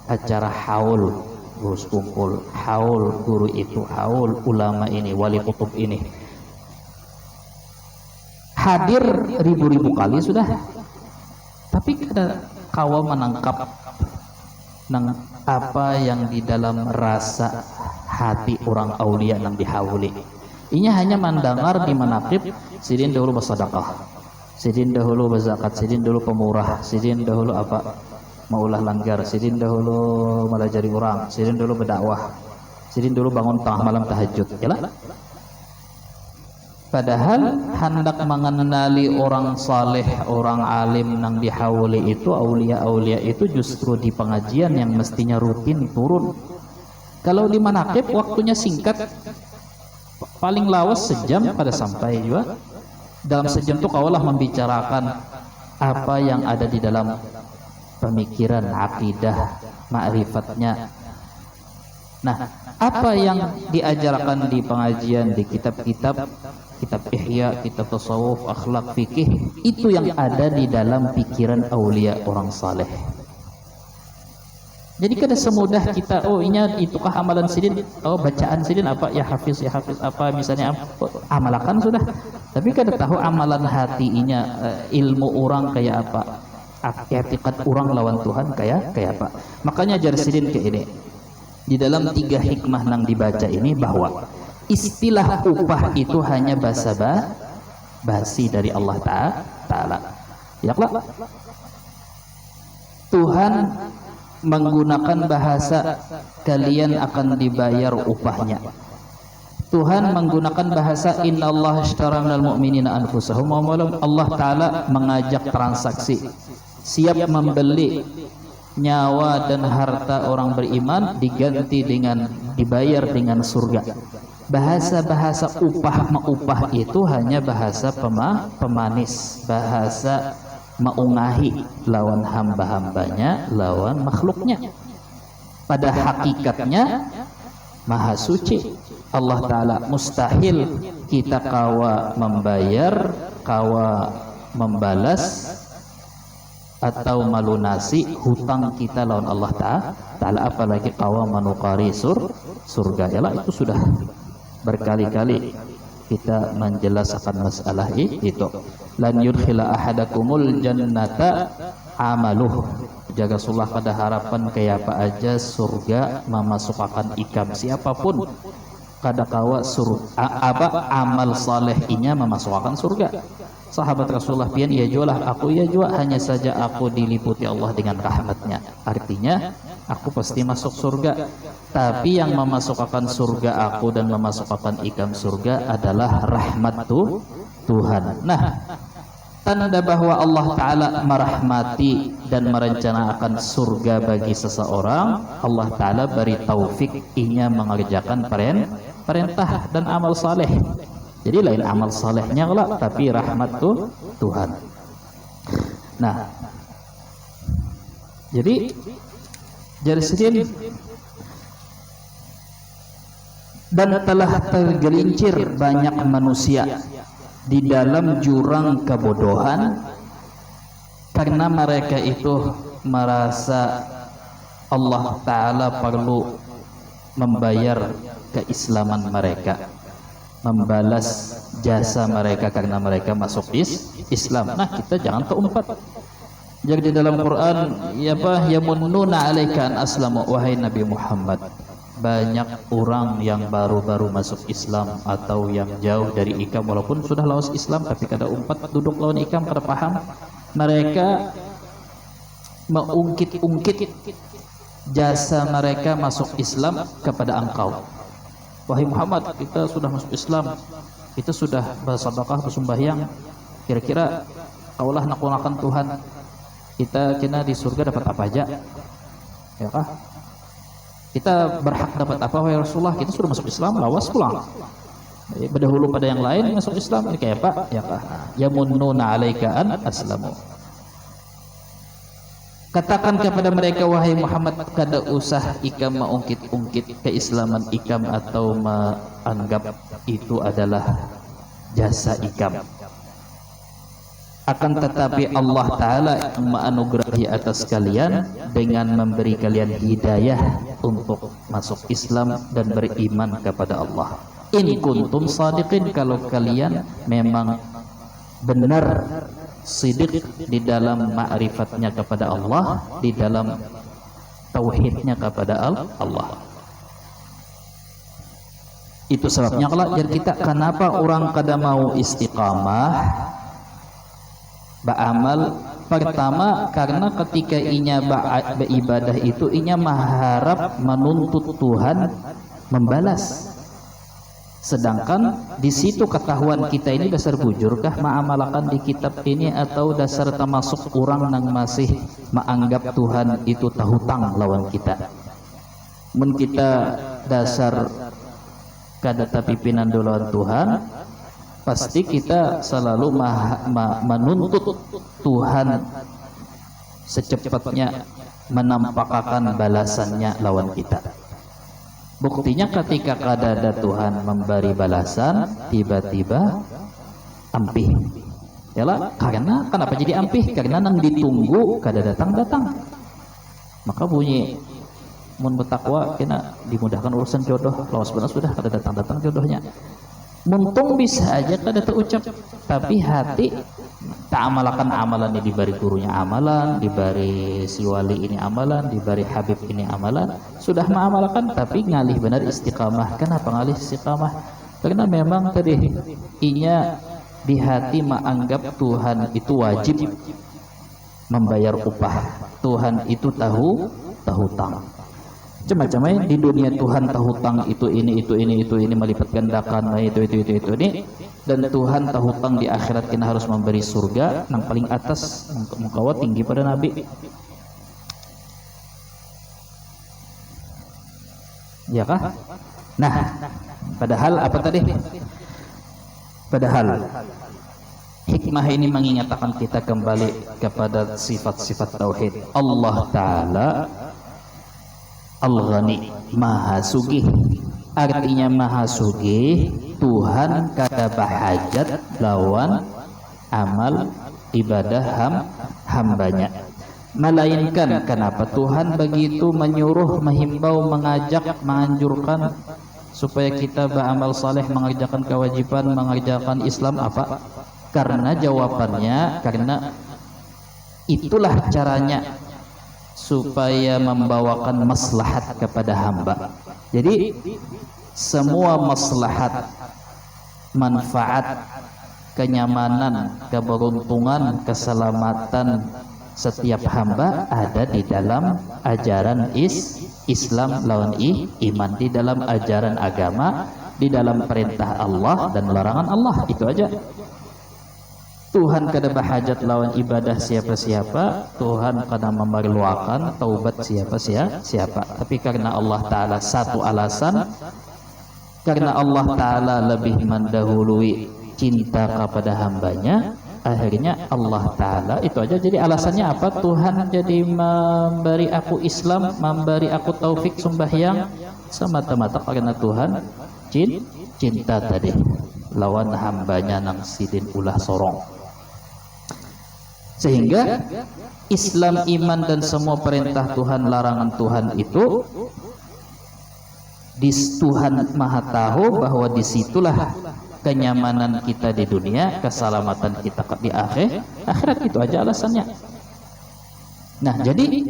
acara haul guru kumpul, haul guru itu, haul ulama ini, wali kutub ini hadir ribu-ribu kali sudah, tapi kada kawa menangkap nang apa yang di dalam rasa hati orang aulia nang dihauli. Inya hanya mendengar di manaqib sidin dahulu bersedekah, sidin dahulu berzakat, sidin dahulu pemurah, sidin dahulu apa maulah langgar, sidin dahulu melajari orang, sidin dahulu berdakwah, sidin dahulu bangun tengah malam tahajud. Yalah. Padahal hendak mengenali orang saleh, orang alim nang dihauli itu, aulia-aulia itu justru di pengajian yang mestinya rutin turun. Kalau di manaqib waktunya singkat, paling lawas sejam pada sampai juga. Dalam sejam itu kaulah membicarakan apa yang ada di dalam pemikiran, akidah, ma'rifatnya. Nah, apa yang diajarkan di pengajian, di kitab-kitab, kitab ihya, kitab tasawuf, akhlak, fikih, itu yang ada di dalam pikiran aulia orang saleh. Jadi kada semudah kita, oh inya itukah amalan sidin, oh bacaan sidin apa, ya hafiz apa misalnya, amalkan sudah. Tapi kada tahu amalan hatinya, ilmu orang kayak apa, i'tiqad orang lawan Tuhan kayak apa. Makanya jar sidin kayak ini. Di dalam 3 hikmah nang dibaca ini bahwa istilah upah itu hanya basa-basi dari Allah Ta'ala. Ya Allah. Tuhan menggunakan bahasa kalian akan dibayar upahnya. Tuhan menggunakan bahasa innallaha ashtara minal mu'minina anfusahum wa amwalahum. Allah Ta'ala mengajak transaksi, siap membeli nyawa dan harta orang beriman diganti dengan dibayar dengan surga. Bahasa-bahasa upah itu hanya bahasa pemanis, bahasa meungahi lawan hamba-hambanya, lawan makhluknya. Pada hakikatnya Maha Suci Allah Ta'ala, mustahil kita kawa membayar, kawa membalas atau melunasi hutang kita lawan Allah Ta'ala, apalagi kawa manukari surga. Yalah, itu sudah berkali-kali kita menjelaskan masalah itu. Lan yudkhila ahadakumul jannata amaluh. Jaga sulah pada harapan kayak apa aja surga memasukkan ikam siapapun kada kawa amal salehnya memasukkan surga. Sahabat Rasulullah pian iya jualah, aku iya jua, hanya saja aku diliputi Allah dengan rahmatnya. Artinya aku pasti masuk surga. Tapi yang memasukkan surga aku dan memasukkan ikam surga adalah rahmat Tuhan. Nah, tanda bahwa Allah Ta'ala merahmati dan merencanakan surga bagi seseorang, Allah Ta'ala beri taufik inya mengerjakan perintah dan amal saleh. Jadi lain amal salehnya lah, tapi rahmat Tuhan. Nah, jadi sedih dan telah tergelincir banyak manusia di dalam jurang kebodohan karena mereka itu merasa Allah Ta'ala perlu membayar keislaman mereka, membalas jasa mereka karena mereka masuk Islam. Nah, kita jangan keumpat. Jadi di dalam Quran, ya apa, yamunnuna 'alaika an aslamu, wahai Nabi Muhammad, banyak orang yang baru-baru masuk Islam atau yang jauh dari ikam walaupun sudah lawas Islam tapi kada umpat duduk lawan ikam, kada paham. Mereka mengungkit-ungkit jasa mereka masuk Islam kepada engkau. Wahai Muhammad, kita sudah masuk Islam, kita sudah bersedekah, bersembahyang, kira-kira kaulah nakunakan Tuhan, kita kena di surga dapat apa aja? Ya kah? Kita berhak dapat apa wahai Rasulullah? Kita sudah masuk Islam, lawas pulang. berdahulu pada yang lain masuk Islam. Ini kayak apa? Ya kah? Yamunnuna 'alaika an aslamu. Katakan kepada mereka, wahai Muhammad, kada usah ikam mengungkit-ungkit keislaman ikam atau menganggap itu adalah jasa ikam. Akan tetapi Allah Ta'ala yang menganugerahi atas kalian dengan memberi kalian hidayah untuk masuk Islam dan beriman kepada Allah. In kuntum sadiqin, kalau kalian memang benar sidik di dalam ma'rifatnya kepada Allah, di dalam tauhidnya kepada Allah. Itu sebabnya kalau jadi kita, kenapa orang kada mau istiqamah beramal? Pertama, karena ketika inya beribadah itu inya mengharap menuntut Tuhan membalas. Sedangkan di situ ketahuan kita ini dasar bujurkah ma'amalakan di kitab ini, atau dasar termasuk orang yang masih menganggap Tuhan itu tahutang lawan kita. Mun kita dasar kada tapipinan lawan Tuhan, pasti kita selalu menuntut Tuhan secepatnya menampakkan balasannya lawan kita. Buktinya ketika kada ada Tuhan memberi balasan, tiba-tiba ampih. Yalah, karena kenapa jadi ampih? Karena nang ditunggu kada datang-datang. Maka bunyi mun bertakwa kena dimudahkan urusan jodoh. Lawas benar sudah kada datang-datang jodohnya. Muntung bisa aja kada terucap, tapi hati tak amalkan amalan ini, diberi gurunya amalan, diberi si wali ini amalan, diberi habib ini amalan, sudah mengamalkan tapi ngalih benar istiqamah. Kenapa ngalih istiqamah? Karena memang tadi inya di hati menganggap Tuhan itu wajib membayar upah, Tuhan itu tahu tang. Macam-macam di dunia Tuhan tahu tang itu ini melipat gandakan itu ini, dan Tuhan tahu tang di akhirat kita harus memberi surga yang paling atas untuk mengkawa tinggi pada Nabi. Ya kah? Nah, padahal apa tadi? Padahal hikmah ini mengingatkan kita kembali kepada sifat-sifat tauhid. Allah Ta'ala Al-Ghani, Maha Sugih. Artinya Maha Sugih, Tuhan kada bahajat lawan amal ibadah hambanya. Melainkan kenapa Tuhan begitu menyuruh, menghimbau, mengajak, menganjurkan supaya kita beramal saleh, mengerjakan kewajiban, mengerjakan Islam apa? Karena jawabannya, karena itulah caranya supaya membawakan maslahat kepada hamba. Jadi semua maslahat, manfaat, kenyamanan, keberuntungan, keselamatan setiap hamba ada di dalam ajaran Islam lawan iman, di dalam ajaran agama, di dalam perintah Allah dan larangan Allah. Itu aja. Tuhan kada bahajat lawan ibadah siapa-siapa, Tuhan kada memerlukan taubat siapa-siapa. Tapi karena Allah Ta'ala satu alasan, karena Allah Ta'ala lebih mendahului cinta kepada hambanya, akhirnya Allah Ta'ala itu aja. Jadi alasannya apa? Tuhan jadi memberi aku Islam, memberi aku taufik sembahyang semata-mata karena Tuhan cinta tadi lawan hambanya nang sidin ulah sorong. Sehingga Islam, iman dan semua perintah Tuhan, larangan Tuhan itu Tuhan Maha tahu bahwa disitulah kenyamanan kita di dunia, keselamatan kita di akhirat. Itu aja alasannya. Nah, jadi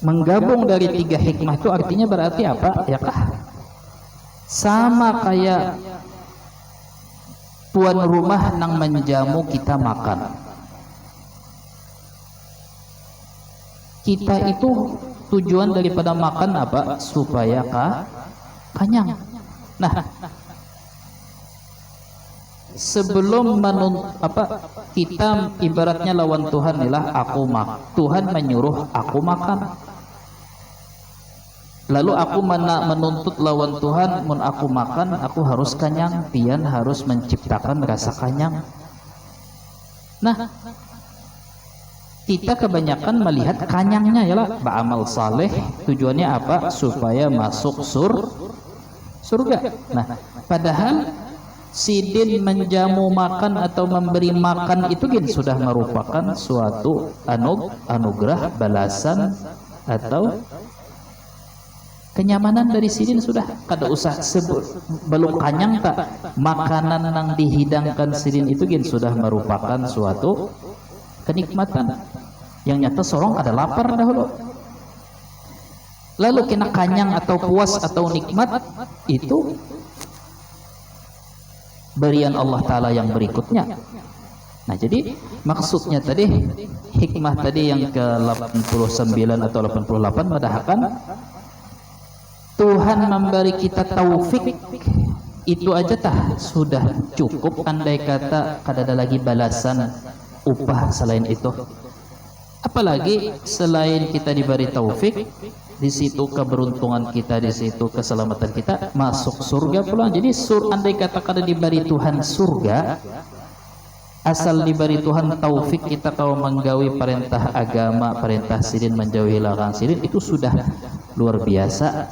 menggabung dari tiga hikmah itu artinya berarti apa? Ya kah? Sama kayak tuan rumah nang menjamu kita makan. Kita itu tujuan daripada makan apa? Supaya kenyang. Nah, sebelum kita ibaratnya lawan Tuhan ialah Tuhan menyuruh aku makan. Lalu aku menuntut lawan Tuhan, mun aku makan aku harus kanyang, pian harus menciptakan rasa kanyang. Nah, kita kebanyakan melihat kanyangnya ya lah, beramal saleh tujuannya apa? Supaya masuk surga. Nah, padahal sidin menjamu makan atau memberi makan itu kan sudah merupakan suatu anugerah, balasan atau kenyamanan dari sidin. Sudah kada usah sebut belum kanyang tak makanan yang dihidangkan sidin itu kan sudah merupakan suatu kenikmatan yang nyata sorong ada lapar dahulu, lalu kena kanyang atau puas atau nikmat itu berian Allah Ta'ala yang berikutnya. Nah, jadi maksudnya tadi hikmah tadi yang ke-89 atau 88 mendahkan Tuhan memberi kita taufik itu aja tah sudah cukup, andai kata kada ada lagi balasan upah selain itu. Apalagi selain kita diberi taufik, di situ keberuntungan kita, di situ keselamatan kita, masuk surga pula. Jadi andai kata kada diberi Tuhan surga, asal diberi Tuhan taufik kita kalau menggawi perintah agama, perintah sidin, menjauhi larangan sidin, itu sudah luar biasa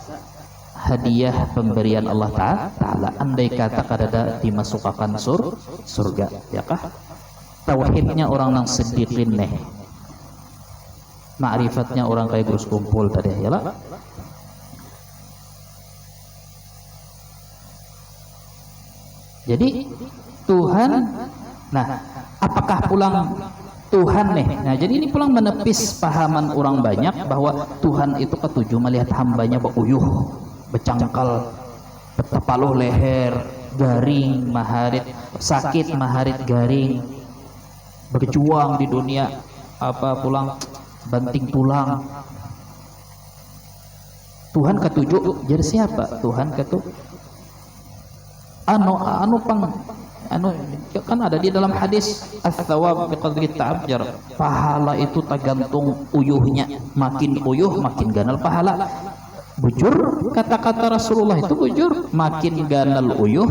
hadiah pemberian Allah Ta'ala. Andai kata kada dimasukkan surga, ya kah? Tauhidnya orang yang sedikin nih, ma'rifatnya orang kayak Gus Kumpul tadi ya lah. Jadi Tuhan, nah apakah pulang Tuhan nih? Nah jadi ini pulang menepis pahaman orang banyak bahwa Tuhan itu ketujuh melihat hambanya beuyuh, becangkal, betepaluh leher, garing, maharit, sakit, maharit, garing, berjuang di dunia, apa pulang banting tulang. Tuhan ketujuh jadi siapa? Tuhan ketujuh kan ada di dalam hadis ats-tsawab biqadri ta'abjar, pahala itu tergantung uyuhnya, makin uyuh makin ganal pahala. Bujur kata-kata Rasulullah itu bujur, makin ganal uyuh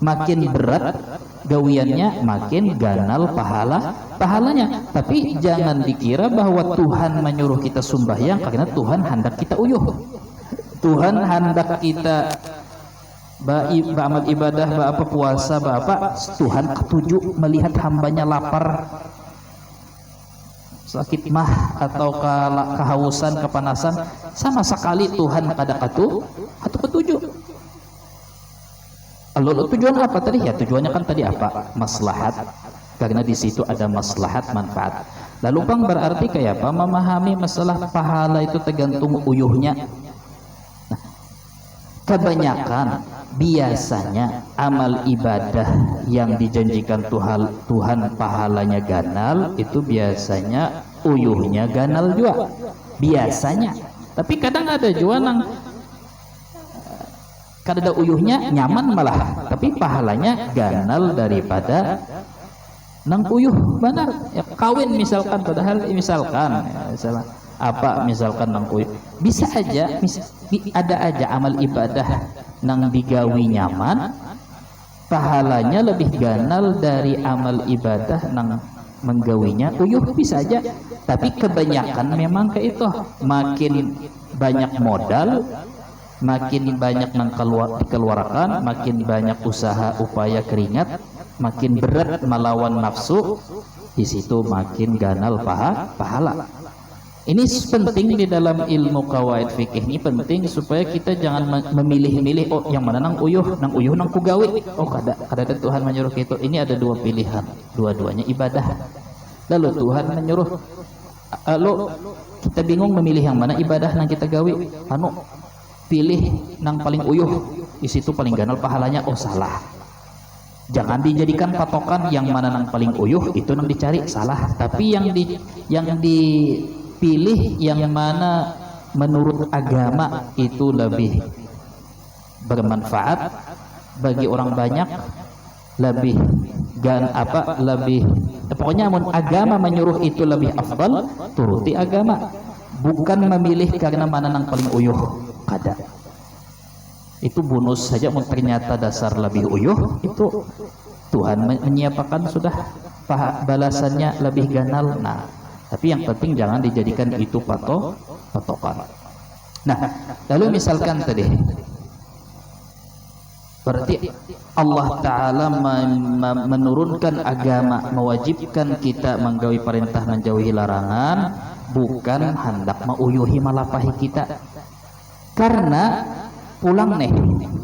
makin berat gawiannya, makin ganal pahalanya. Tapi jangan dikira bahwa Tuhan menyuruh kita sembahyang karena Tuhan hendak kita uyuh. Tuhan hendak kita beramal ibadah, apa puasa, apa Tuhan ketujuh melihat hambanya lapar, sakit mah atau kehausan, kepanasan, sama sekali Tuhan kada ketujuh. Lalu tujuan apa tadi? Ya tujuannya kan tadi apa? Maslahat. Karena di situ ada maslahat, manfaat. Lalu bang berarti kayak apa? Memahami masalah pahala itu tergantung uyuhnya. Nah, kebanyakan biasanya amal ibadah yang dijanjikan Tuhan pahalanya ganal itu biasanya uyuhnya ganal juga biasanya. Tapi kadang ada juga nang kada uyuhnya nyaman malah, tapi pahalanya ganal daripada nang uyuh benar. Ya, kawin misalkan, padahal misalkan misalkan nang uyuh bisa aja, ada aja amal ibadah nang digawi nyaman pahalanya lebih ganal dari amal ibadah nang menggawinya uyuh, bisa aja. Tapi kebanyakan memang kayak itu, makin banyak modal, makin banyak nang dikeluarkan, makin banyak usaha upaya keringat, makin berat melawan nafsu, di situ makin ganal pahala. Ini penting di dalam ilmu kawaid fikih, ini penting supaya kita jangan memilih-milih, oh yang mana nang uyuh nang kugawi. Oh kada Tuhan menyuruh gitu. Ini ada dua pilihan, dua-duanya ibadah. Lalu Tuhan menyuruh, lalu kita bingung memilih yang mana ibadah nang kita gawi. Pilih nang paling uyuh, di situ paling ganal pahalanya. Oh salah. Jangan dijadikan patokan yang mana nang paling uyuh itu nang dicari, salah. Tapi yang dipilih yang mana menurut agama itu lebih bermanfaat bagi orang banyak, lebih pokoknya agama menyuruh itu lebih afdal, turuti agama. Bukan memilih karena mana nang paling uyuh. kada. Itu bonus saja, ternyata dasar lebih uyuh, itu Tuhan menyiapkan sudah balasannya lebih ganal. Nah, tapi yang penting jangan dijadikan itu patokan. Nah, lalu misalkan tadi berarti Allah Ta'ala menurunkan agama, mewajibkan kita menggauhi perintah, menjauhi larangan, bukan hendak menguyuhi malapahi kita. Karena pulang nih,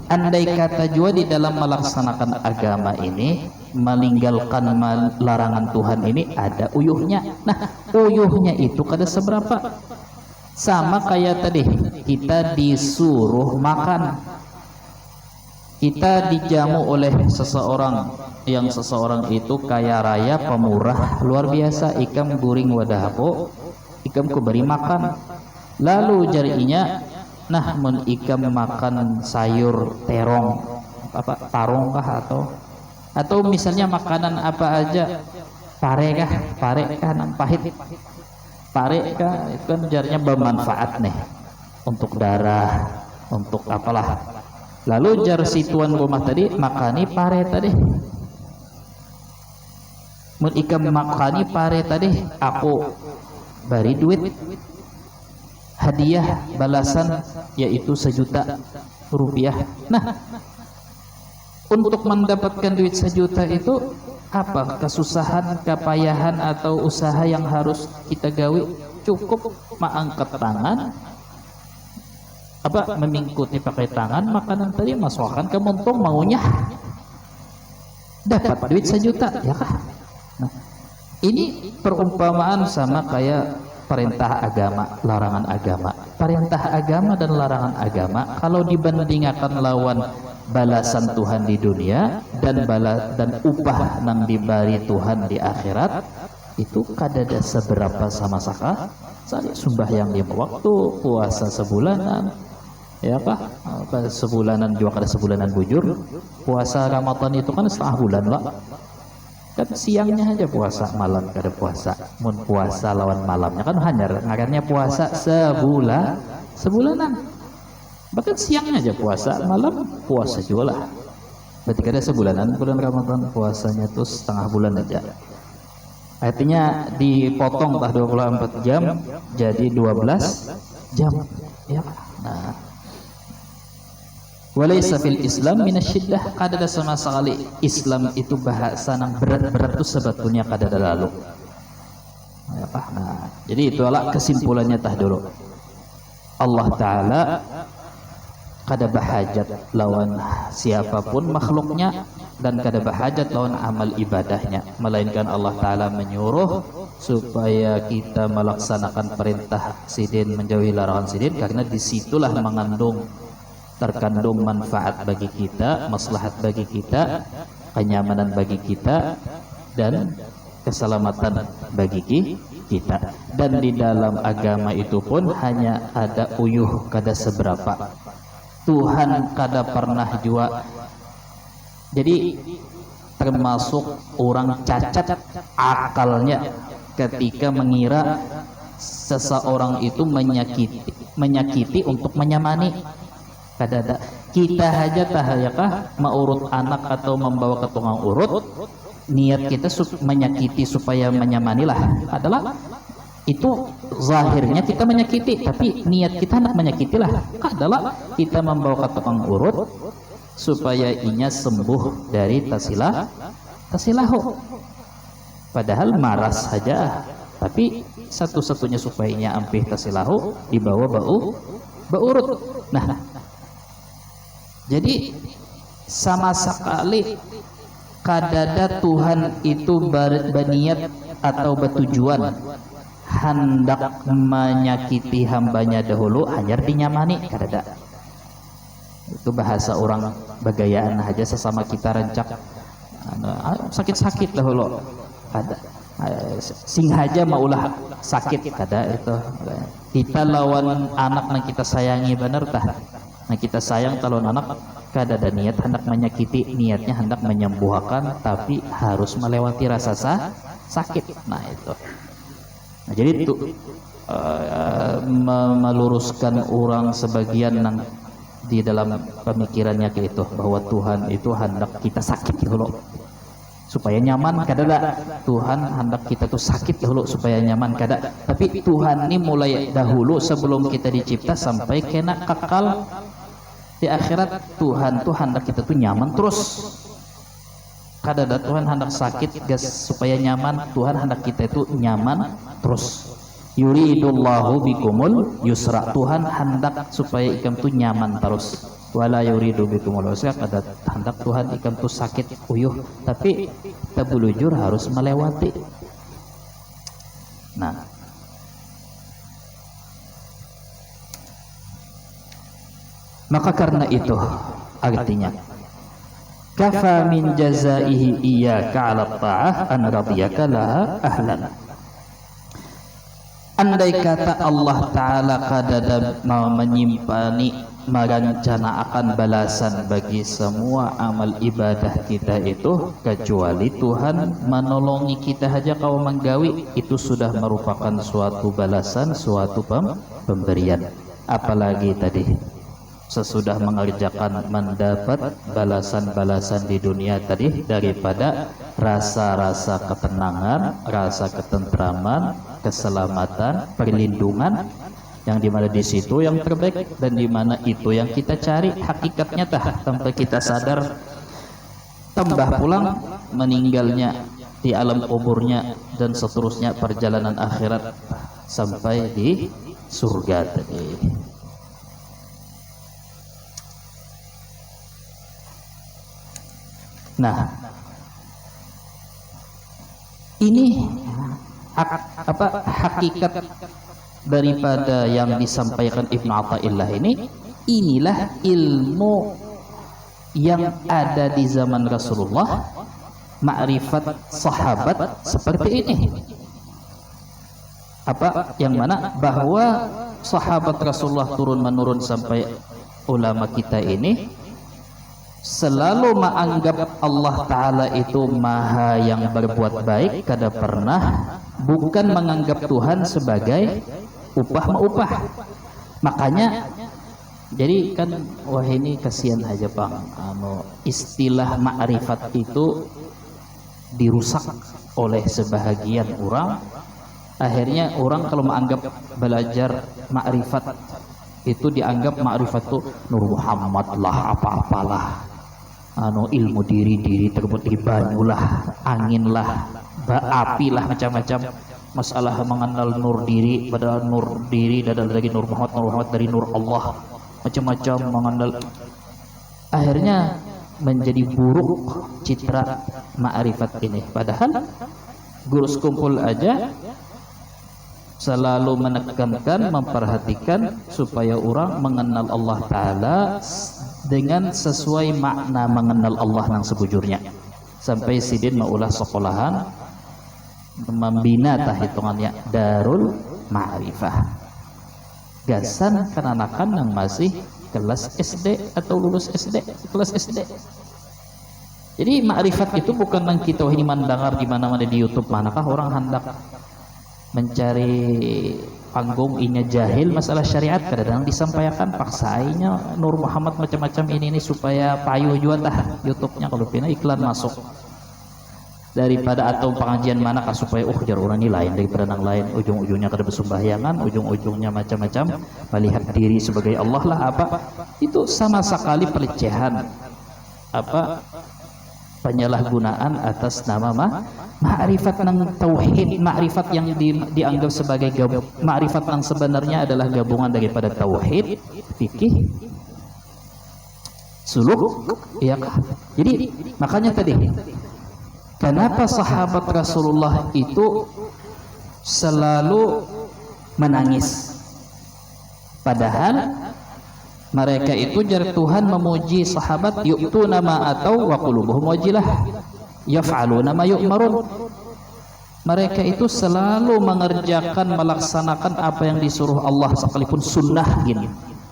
andai kata jua di dalam melaksanakan agama ini, meninggalkan larangan Tuhan ini ada uyuhnya. Nah, uyuhnya itu kada seberapa. Sama kayak tadi, kita disuruh makan, kita dijamu oleh seseorang, yang seseorang itu kaya raya, pemurah, luar biasa, ikam guring wadahku, ikam kuberi makan. Lalu jarinya, nah mun ikam makan sayur terong, apa tarong kah, atau misalnya makanan apa aja, pare kah nang pahit, pare kah, itu kan jarinya bermanfaat nih untuk darah, untuk apalah. Lalu jar si tuan rumah tadi makani pare tadi, mun ikam makani pare tadi, aku beri duit hadiah balasan, yaitu 1 juta rupiah. Nah, untuk mendapatkan duit 1 juta itu apa kesusahan, kepayahan atau usaha yang harus kita gawi? Cukup mengangkat tangan, apa memingkuti pakai tangan makanan tadi, masukkan ke montong, maunya dapat duit 1 juta, ya kah? Nah, ini perumpamaan sama kayak perintah agama, larangan agama. Perintah agama dan larangan agama kalau dibandingkan lawan balasan Tuhan di dunia dan upah nang diberi Tuhan di akhirat, itu kadada seberapa sama saka. Sembahyang 5 waktu, puasa sebulanan, ya kah? Sebulanan juga kada sebulanan bujur. Puasa Ramadan itu kan setengah bulan lah. Kan siangnya aja puasa, malam kada puasa. Mun puasa lawan malamnya kan hanyar, ngarannya puasa sebulanan. Bahkan siangnya aja puasa, malam puasa juga lah. Berarti kada sebulanan bulan Ramadan, puasanya tuh setengah bulan aja. Artinya dipotong tah 24 jam jadi 12 jam. Ya. Nah, walaysa fil Islam minasyiddah, kada sama sekali Islam itu bahasa nang berat-berat itu sebetulnya kada lalu. Nah, jadi itulah kesimpulannya tah dulu. Allah Ta'ala kada bahajat lawan siapapun makhluknya dan kada bahajat lawan amal ibadahnya, melainkan Allah Ta'ala menyuruh supaya kita melaksanakan perintah sidin, menjauhi larangan sidin, karena disitulah terkandung manfaat bagi kita, maslahat bagi kita, kenyamanan bagi kita, dan keselamatan bagi kita. Dan di dalam agama itu pun hanya ada uyuh kada seberapa. Tuhan kada pernah jua. Jadi termasuk orang cacat akalnya ketika mengira seseorang itu menyakiti untuk menyamani. Kadada kita aja tahayakah mengurut anak atau membawa ke tukang urut, niat kita menyakiti supaya menyamanilah adalah itu zahirnya kita menyakiti, tapi niat kita hendak menyakitilah adalah kita membawa ke tukang urut supaya inya sembuh dari tasilahu. Padahal maras saja, tapi satu-satunya supaya inya ampih tasilahu dibawa baurut. Nah, jadi sama sekali kadada Tuhan itu berniat atau bertujuan hendak menyakiti hambanya dahulu hanyar dinyamani, kadada. Itu bahasa orang bagayaan aja, sesama kita rencak sakit-sakit dahulu kada sing aja maulah sakit kada. Itu kita lawan anak yang kita sayangi bener tah. Nah, kita sayang talon anak kada ada niat hendak menyakiti, niatnya hendak menyembuhkan, tapi harus melewati rasa sakit. Nah, itu. Nah, jadi itu meluruskan orang sebagian nang di dalam pemikirannya gitu bahwa Tuhan itu hendak kita sakit dulu supaya nyaman, kadang Tuhan hendak kita tuh sakit dahulu supaya nyaman, kadang tapi Tuhan ini mulai dahulu sebelum kita dicipta sampai kena kekal di akhirat. Tuhan tuh hendak kita tuh nyaman terus, kadang Tuhan hendak sakit gas supaya nyaman. Tuhan hendak kita itu nyaman terus. Yuridullahu bikumul yusra, Tuhan hendak supaya ikam tuh nyaman terus. Wala yuridu bikumul usra, kada hendak Tuhan ikam tuh sakit uyuh, tapi tabulujur harus melewati. Nah, maka karena itu artinya kafa min jazaihi iyyaka 'ala ta'ah an radiyaka laha ahlan. Andai kata Allah Ta'ala kadada mau menyimpani merencanakan balasan bagi semua amal ibadah kita itu, kecuali Tuhan menolongi kita saja kau menggawi, itu sudah merupakan suatu balasan, suatu pemberian. Apalagi tadi sesudah mengerjakan mendapat balasan-balasan di dunia tadi daripada rasa-rasa ketenangan, rasa ketentraman, keselamatan, perlindungan, yang dimana di situ yang terbaik dan dimana itu yang kita cari hakikatnya tanpa kita sadar. Tambah pulang meninggalnya di alam kuburnya dan seterusnya perjalanan akhirat sampai di surga tadi. Nah, ini hakikat daripada yang disampaikan Ibnu Athaillah ini. Inilah ilmu yang ada di zaman Rasulullah, ma'rifat sahabat seperti ini. Yang mana bahwa sahabat Rasulullah turun menurun sampai ulama kita ini selalu menganggap Allah Ta'ala itu maha yang berbuat baik, kada pernah bukan menganggap Tuhan sebagai upah. Makanya jadi kan wah ini kasihan aja Bang, istilah ma'rifat itu dirusak oleh sebahagian orang. Akhirnya orang kalau menganggap belajar ma'rifat itu dianggap ma'rifat itu Nur Muhammad lah, apa-apalah, ilmu diri terbuat di banyu lah, angin lah, api lah, macam-macam. Masalah mengenal nur diri, padahal nur diri adalah dari Nur Muhammad dari Nur Allah, macam-macam mengenal. Akhirnya menjadi buruk citra ma'rifat ini. Padahal guru sekumpul aja selalu menekankan, memperhatikan supaya orang mengenal Allah Ta'ala dengan sesuai makna mengenal Allah yang sebujurnya. Sampai sidin maulah sekolahan membina hitungannya Darul Ma'rifah, gasan kenanakan yang masih kelas SD atau lulus SD, kelas SD. Jadi ma'rifat itu bukan yang kita ini mendengar di mana-mana di YouTube. Manakah orang hendak mencari panggung ini jahil masalah syariat, kadang-kadang disampaikan paksainya Nur Muhammad macam-macam ini supaya payu juga YouTube-nya, kalau pina iklan masuk daripada atau pengajian manakah supaya jar orang ini lain daripada yang lain, ujung-ujungnya kada bersembahyangan, ujung-ujungnya macam-macam melihat diri sebagai Allah lah, itu sama sekali pelecehan, penyalahgunaan atas nama ma'rifat nang tauhid, ma'rifat yang dianggap sebagai ma'rifat yang sebenarnya adalah gabungan daripada tauhid, fikih, suluk, ya kah? Jadi makanya tadi kenapa sahabat Rasulullah itu selalu menangis, padahal mereka itu jar Tuhan memuji sahabat, yu'tuna ma atau wa qulubuhum wajilah yaf'aluna ma yu'marun. Mereka itu selalu mengerjakan, melaksanakan apa yang disuruh Allah sekalipun sunnah gini.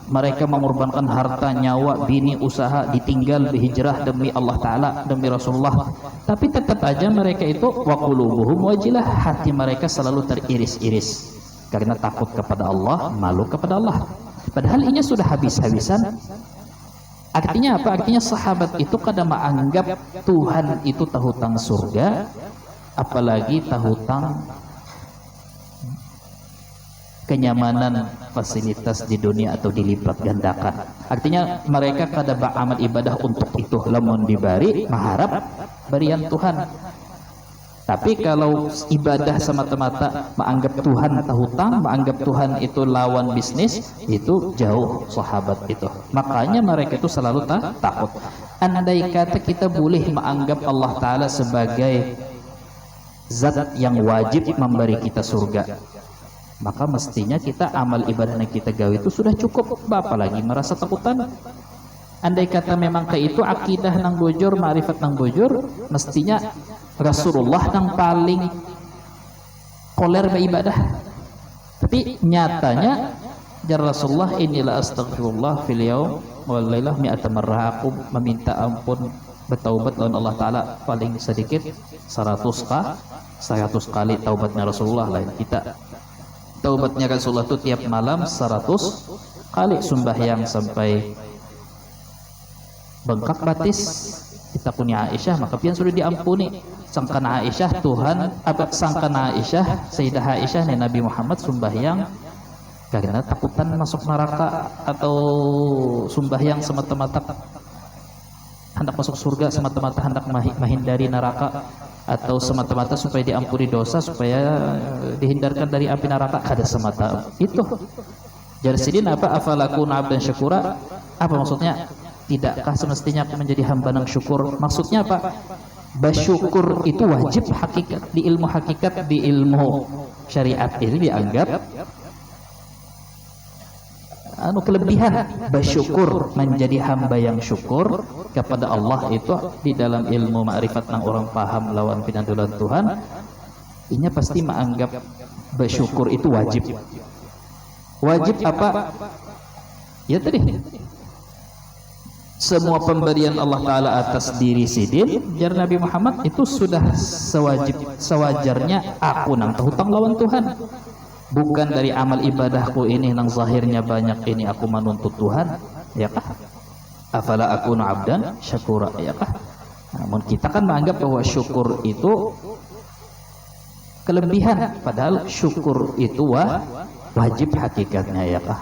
Mereka mengorbankan harta, nyawa, bini, usaha, ditinggal, berhijrah demi Allah Ta'ala, demi Rasulullah. Tapi tetap aja mereka itu wa qulubuhum wajilah, hati mereka selalu teriris-iris. karena takut kepada Allah, malu kepada Allah. Padahal ini sudah habis-habisan. Artinya apa? Artinya sahabat itu kadang menganggap Tuhan itu tahutang surga, apalagi tahutang kenyamanan fasilitas di dunia atau dilipat gandakan. Artinya mereka kada beramal ibadah untuk itu, lamun dibari mengharap berian Tuhan. Tapi kalau ibadah semata-mata menganggap Tuhan tahutang, menganggap Tuhan itu lawan bisnis, itu jauh sahabat itu. Makanya mereka itu selalu takut. Andai kata kita boleh menganggap Allah Ta'ala sebagai zat yang wajib memberi kita surga, maka mestinya kita amal ibadah yang kita gawe itu sudah cukup. Apalagi merasa takutan. Andai kata memang kayak itu akidah nang bujur, ma'rifat nang bujur, mestinya Rasulullah nang paling koler beribadah. Tapi nyatanya jar Rasulullah, inilah astagfirullah fil yaum wal lailah mi'ata marrah, aku meminta ampun bertaubat lawan Allah Ta'ala paling sedikit 100 kali taubatnya Rasulullah. Lain kita, taubatnya Rasulullah itu tiap malam 100 kali sembahyang sampai bengkak batis. Kita punya Aisyah, maka pian sudah diampuni. Sangkan Aisyah Tuhan, apa sangkan Aisyah, Sayyidah Aisyah nih Nabi Muhammad sembahyang karena takutan masuk neraka, atau sembahyang semata-mata hendak masuk surga, semata-mata hendak menghindari neraka, atau semata-mata supaya diampuni dosa, supaya dihindarkan dari api neraka. Ada semata itu. Jadi sidin apa? Afalakuna abdan syakura. Apa maksudnya? Tidakkah semestinya aku menjadi hamba yang syukur? Maksudnya apa? Bersyukur itu wajib hakikat di ilmu hakikat, di ilmu syariat ini dianggap kelebihan. Bersyukur, menjadi hamba yang syukur kepada Allah itu di dalam ilmu ma'rifat yang orang paham lawan pinandulan Tuhan, ini pasti menganggap bersyukur itu wajib. Wajib apa? Ya tadi, semua pemberian Allah Ta'ala atas diri sidin, jar Nabi Muhammad, itu sudah sewajarnya aku nang hutang lawan Tuhan. Bukan dari amal ibadahku ini nang zahirnya banyak ini aku menuntut Tuhan, ya kah? Afala akunu abdan syakura, ya kah? Namun kita kan menganggap bahwa syukur itu kelebihan, padahal syukur itu wajib hakikatnya, ya kah?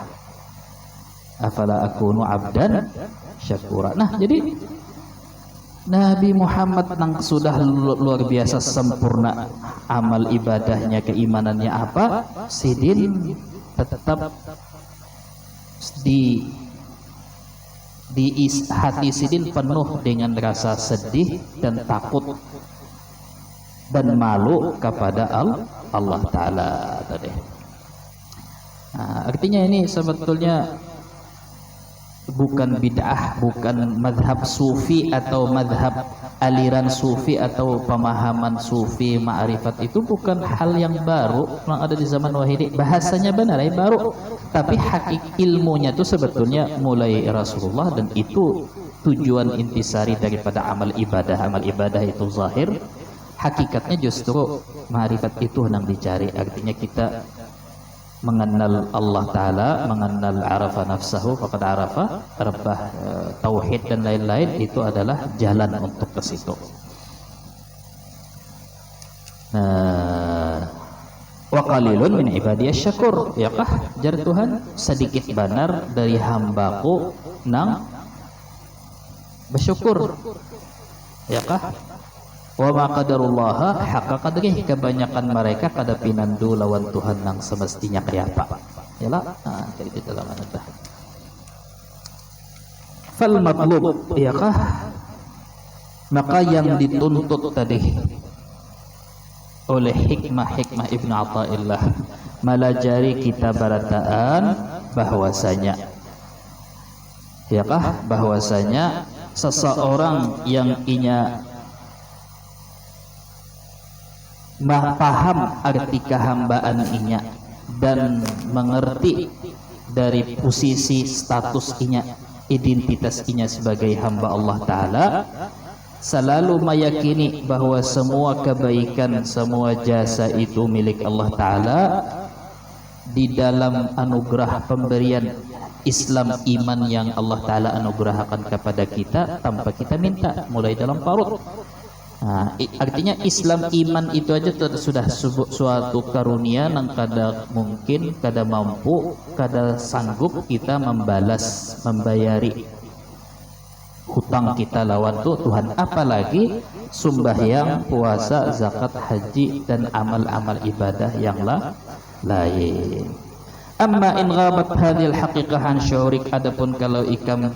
Afala akunu abdan syakura. Nah, jadi Nabi Muhammad yang sudah luar biasa sempurna amal ibadahnya, keimanannya apa, sidin tetap di hati sidin penuh dengan rasa sedih dan takut dan malu kepada Allah Ta'ala tadi. Nah, artinya ini sebetulnya bukan bid'ah, bukan madhab sufi atau madhab aliran sufi atau pemahaman sufi ma'rifat, itu bukan hal yang baru yang ada di zaman wahidi. Bahasanya benar ya baru, tapi hakik ilmunya itu sebetulnya mulai Rasulullah, dan itu tujuan intisari daripada amal ibadah. Amal ibadah itu zahir, hakikatnya justru ma'rifat itu yang dicari. Artinya kita mengenal Allah Ta'ala, mengenal arafa nafsahu faqad arafa rabbah, tauhid dan lain-lain, itu adalah jalan untuk ke situ. Wa qalilun min ibadiyasy syakur, ya kah? Jar Tuhan, sedikit benar dari hambaku nang bersyukur, ya kah? Wa ma qadarullaha haqqa qadrih, kebanyakan mereka kada pinandu lawan Tuhan nang semestinya kaya apa. Yalah, jadi kita lawan itu. Fal matlub, ya kah? Maka yang dituntut tadi oleh hikmah Ibnu Athaillah melajari kita barataan bahwasanya, ya kah, bahwasanya seseorang yang inya paham arti kehambaan inya dan mengerti dari posisi status inya, identitas inya sebagai hamba Allah Ta'ala, selalu meyakini bahwa semua kebaikan, semua jasa itu milik Allah Ta'ala, di dalam anugerah pemberian Islam iman yang Allah Ta'ala anugerahkan kepada kita tanpa kita minta, mulai dalam parut. Nah, artinya Islam iman itu aja sudah suatu karunia yang kada mungkin, kada mampu, kada sanggup kita membayari hutang kita lawan Tuhan, apalagi sembahyang, puasa, zakat, haji dan amal-amal ibadah yang lain. Amma in ghabat hadhil haqiqah an syurik, adapun kalau ikam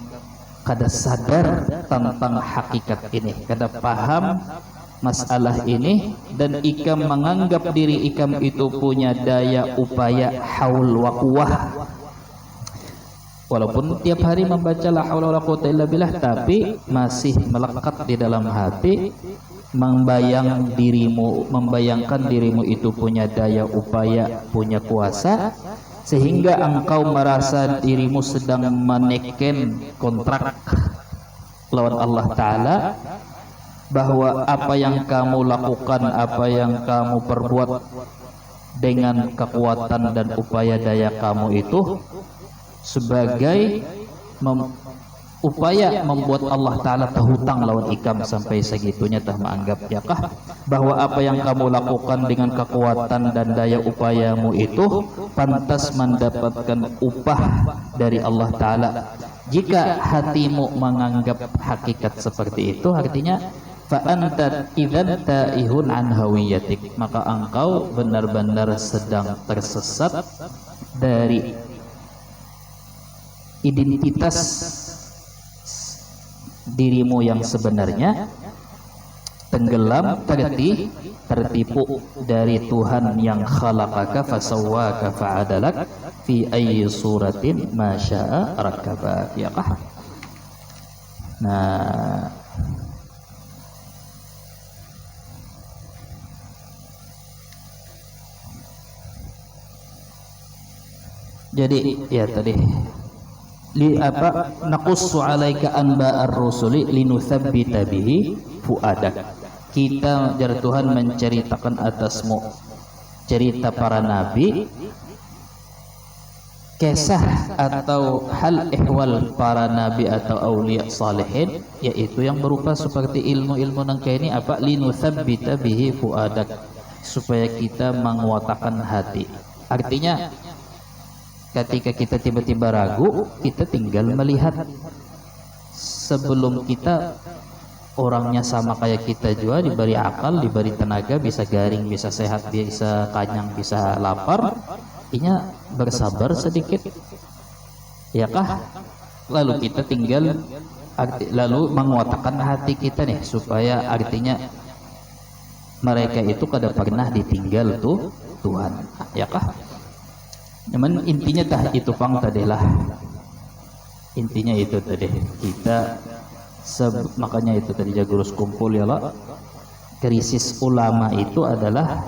kada sadar tentang hakikat ini, kada paham masalah ini, dan ikam menganggap diri ikam itu punya daya upaya haul wa quwwah, walaupun tiap hari membaca la haula wala quwwata illa billah, tapi masih melekat di dalam hati membayangkan dirimu itu punya daya upaya, punya kuasa, sehingga engkau merasa dirimu sedang meneken kontrak lawan Allah Ta'ala, bahwa apa yang kamu lakukan, apa yang kamu perbuat dengan kekuatan dan upaya daya kamu itu sebagai upaya membuat Allah Ta'ala terhutang lawan ikam sampai segitunya tah menganggap yakah bahwa apa yang kamu lakukan dengan kekuatan dan daya upayamu itu pantas mendapatkan upah dari Allah Ta'ala. Jika hatimu menganggap hakikat seperti itu, artinya fa anta idzan taihun an hawiyatik, maka engkau benar-benar sedang tersesat dari identitas dirimu yang sebenarnya, tenggelam, tertipu dari Tuhan yang khalaqaka fasawwaka fa'adalak fi ayyi suratin ma syaa rakkabak. Ya kah? Nah, jadi ya tadi naqussu 'alaika anba'ar rusuli linutsabbita bihi fuadak. Kita jar Tuhan menceritakan atasmu cerita para nabi, kisah atau hal ihwal para nabi atau aulia salihin, yaitu yang berupa seperti ilmu-ilmu nang ini linutsabbita bihi fuadak, supaya kita menguatkan hati. Artinya ketika kita tiba-tiba ragu, kita tinggal melihat sebelum kita orangnya sama kayak kita juga, diberi akal, diberi tenaga, bisa garing, bisa sehat, bisa kanyang, bisa lapar, artinya bersabar sedikit, ya kah? Lalu kita tinggal lalu menguatkan hati kita nih, supaya artinya mereka itu kada pernah ditinggal Tuhan, ya kah? Namun intinya itu pang tadilah, intinya itu tadi kita makanya itu tadi jagurus kumpul ya lah. Krisis ulama itu adalah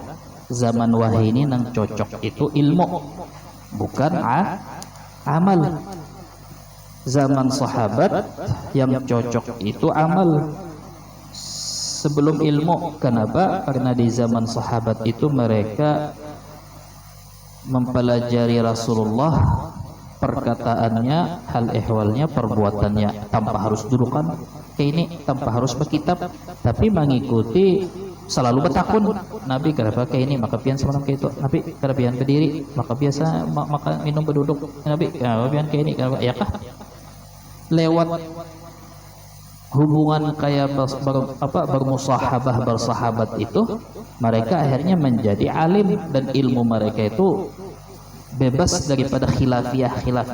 zaman wahai ini nang cocok itu ilmu, bukan amal. Zaman sahabat yang cocok itu amal sebelum ilmu. Kenapa? Karena di zaman sahabat itu mereka mempelajari Rasulullah, perkataannya, hal ehwalnya, perbuatannya, tanpa harus dudukan kayak ini, tanpa harus berkitab, tapi mengikuti, selalu bertakun. Nabi kenapa kayak ini, maka pian semalam kayak itu. Nabi kenapa pian berdiri, maka biasa maka minum berduduk. Nabi kenapa pian kayak ini, kenapa ya kah? Lewat hubungan kayak bermusahabah, bersahabat itu, mereka akhirnya menjadi alim, dan ilmu mereka itu bebas daripada khilaf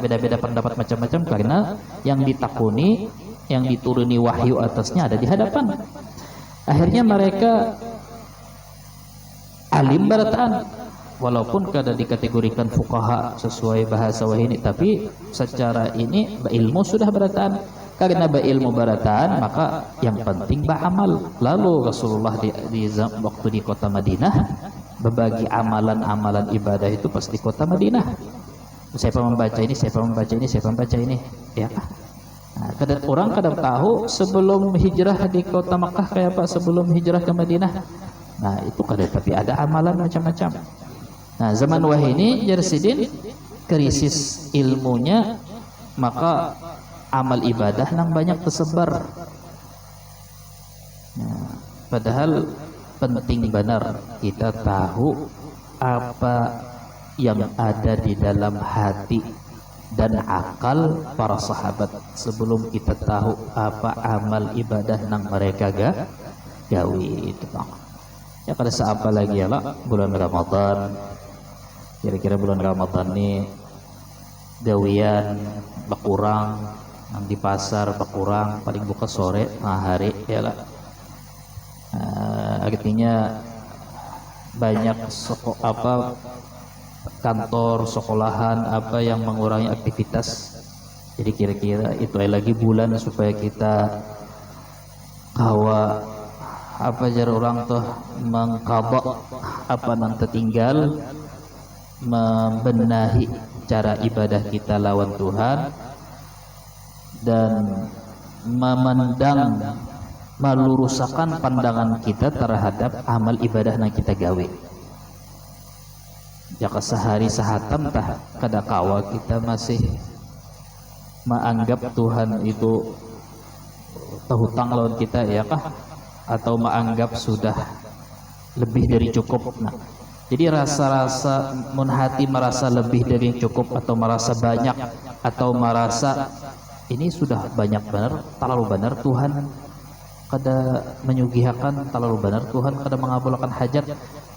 beda-beda pendapat macam-macam, karena yang ditakuni, yang dituruni wahyu atasnya ada di hadapan. Akhirnya mereka alim barataan, walaupun kada dikategorikan fuqaha sesuai bahasa wahini, tapi secara ini ilmu sudah barataan. Karena berilmu barataan, maka yang penting beramal. Lalu Rasulullah waktu di kota Madinah berbagi amalan-amalan ibadah itu pas di kota Madinah. Siapa membaca ini, siapa membaca ini, siapa membaca ini, ya. Nah, orang kadang tahu sebelum hijrah di kota Makkah kayak apa, sebelum hijrah ke Madinah. Nah, itu kadang, tapi ada amalan macam-macam. Nah, zaman wahini Jarsidin krisis ilmunya, maka amal ibadah nang banyak tersebar. Nah, padahal penting benar kita tahu apa yang ada di dalam hati dan akal para sahabat sebelum kita tahu apa amal ibadah nang mereka gawe itu bang. Ya kada seapa lagi ya lah bulan Ramadan. Kira-kira bulan Ramadan ini gawian berkurang, nang di pasar berkurang, paling buka sore hari ya lah. Artinya banyak kantor, sekolahan apa yang mengurangi aktivitas. Jadi kira-kira itu lagi bulan supaya kita kawa apa jar orang tuh mengkabak apa nang tertinggal, membenahi cara ibadah kita lawan Tuhan dan memandang meluruskan pandangan kita terhadap amal ibadah yang kita gawe. Jika sehari sehatam tah kada kawa kita masih menganggap Tuhan itu hutang lawan kita ya kah, atau menganggap sudah lebih dari cukup. Nah, jadi rasa-rasa mun hati merasa lebih dari cukup atau merasa banyak atau merasa ini sudah banyak benar, terlalu benar Tuhan kada menyugihakan, terlalu benar Tuhan kada mengabulkan hajat.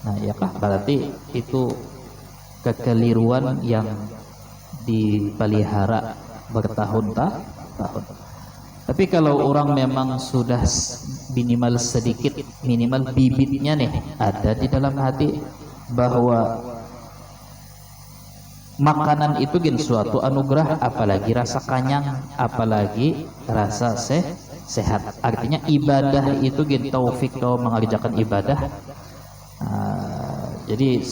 Nah, ya kah berarti itu kekeliruan yang dipelihara bertahun-tahun. Tapi kalau orang memang sudah minimal sedikit, minimal bibitnya nih ada di dalam hati bahwa makanan itu gin suatu anugerah, apalagi rasa kanyang, apalagi rasa sehat. Artinya ibadah itu gin taufik kau mengerjakan ibadah. Jadi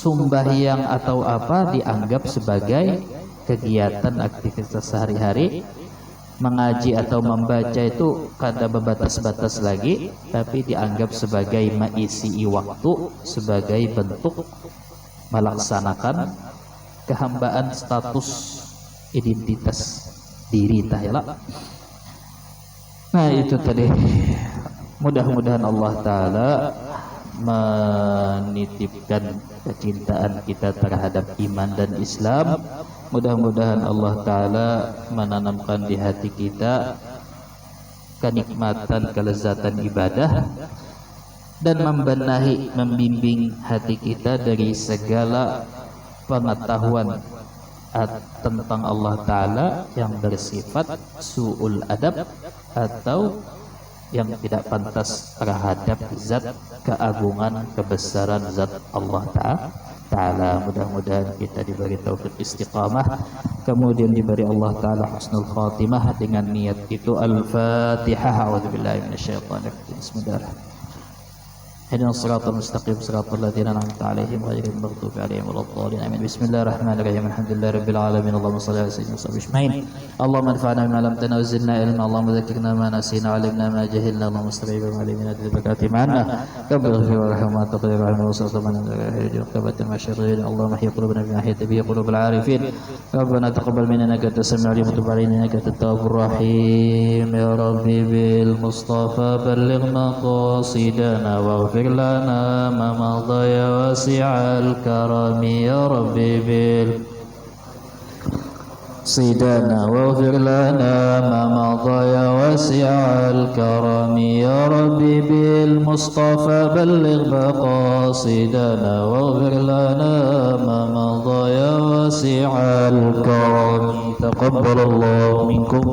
sumbahyang atau apa dianggap sebagai kegiatan aktivitas sehari-hari. Mengaji atau membaca itu kada berbatas-batas lagi, tapi dianggap sebagai mengisi waktu, sebagai bentuk melaksanakan kehambaan status identitas diri tahela. Nah itu tadi, mudah-mudahan Allah Ta'ala menitipkan kecintaan kita terhadap iman dan Islam. Mudah-mudahan Allah Ta'ala menanamkan di hati kita kenikmatan, kelezatan ibadah, dan membenahi, membimbing hati kita dari segala pengetahuan tentang Allah Ta'ala yang bersifat su'ul adab atau yang tidak pantas terhadap zat keagungan, kebesaran zat Allah Ta'ala. Mudah-mudahan kita diberi taufik istiqamah, kemudian diberi Allah Ta'ala husnul khatimah. Dengan niat itu Al-Fatihah. A'udzubillahi minasyaitonir rajim. Bismillahirrahmanirrahim. اهدنا الصراط المستقيم صراط الذين انعمت عليهم غير المغضوب عليهم ولا الضالين امين. بسم الله الرحمن الرحيم. الحمد لله رب العالمين. اللهم صل على سيدنا وصحبه اجمعين. اللهم انفعنا بما علمتنا وزدنا علما. اللهم ذكرنا ما نسينا وعلمنا ما جهلنا. اللهم استجب ما علمنا بالبركات معنا رب اغفر وارحم وتقبل رحمه وصلى من ركبت المشرين. اللهم احيي قلوبنا بما احييت به قلوب العارفين. ربنا تقبل منا انك انت السميع العليم وتب علينا انك انت التواب الرحيم. يا ربي بالمصطفى بلغ مقاصدنا واغفر لنا ما مضى يا واسع الكرم. يا ربي صيدنا واغفر لنا ما مضى يا واسع الكرم. يا ربي بالمصطفى بلغ مقاصدنا واغفر لنا ما مضى يا واسع الكرم. تقبل الله منكم.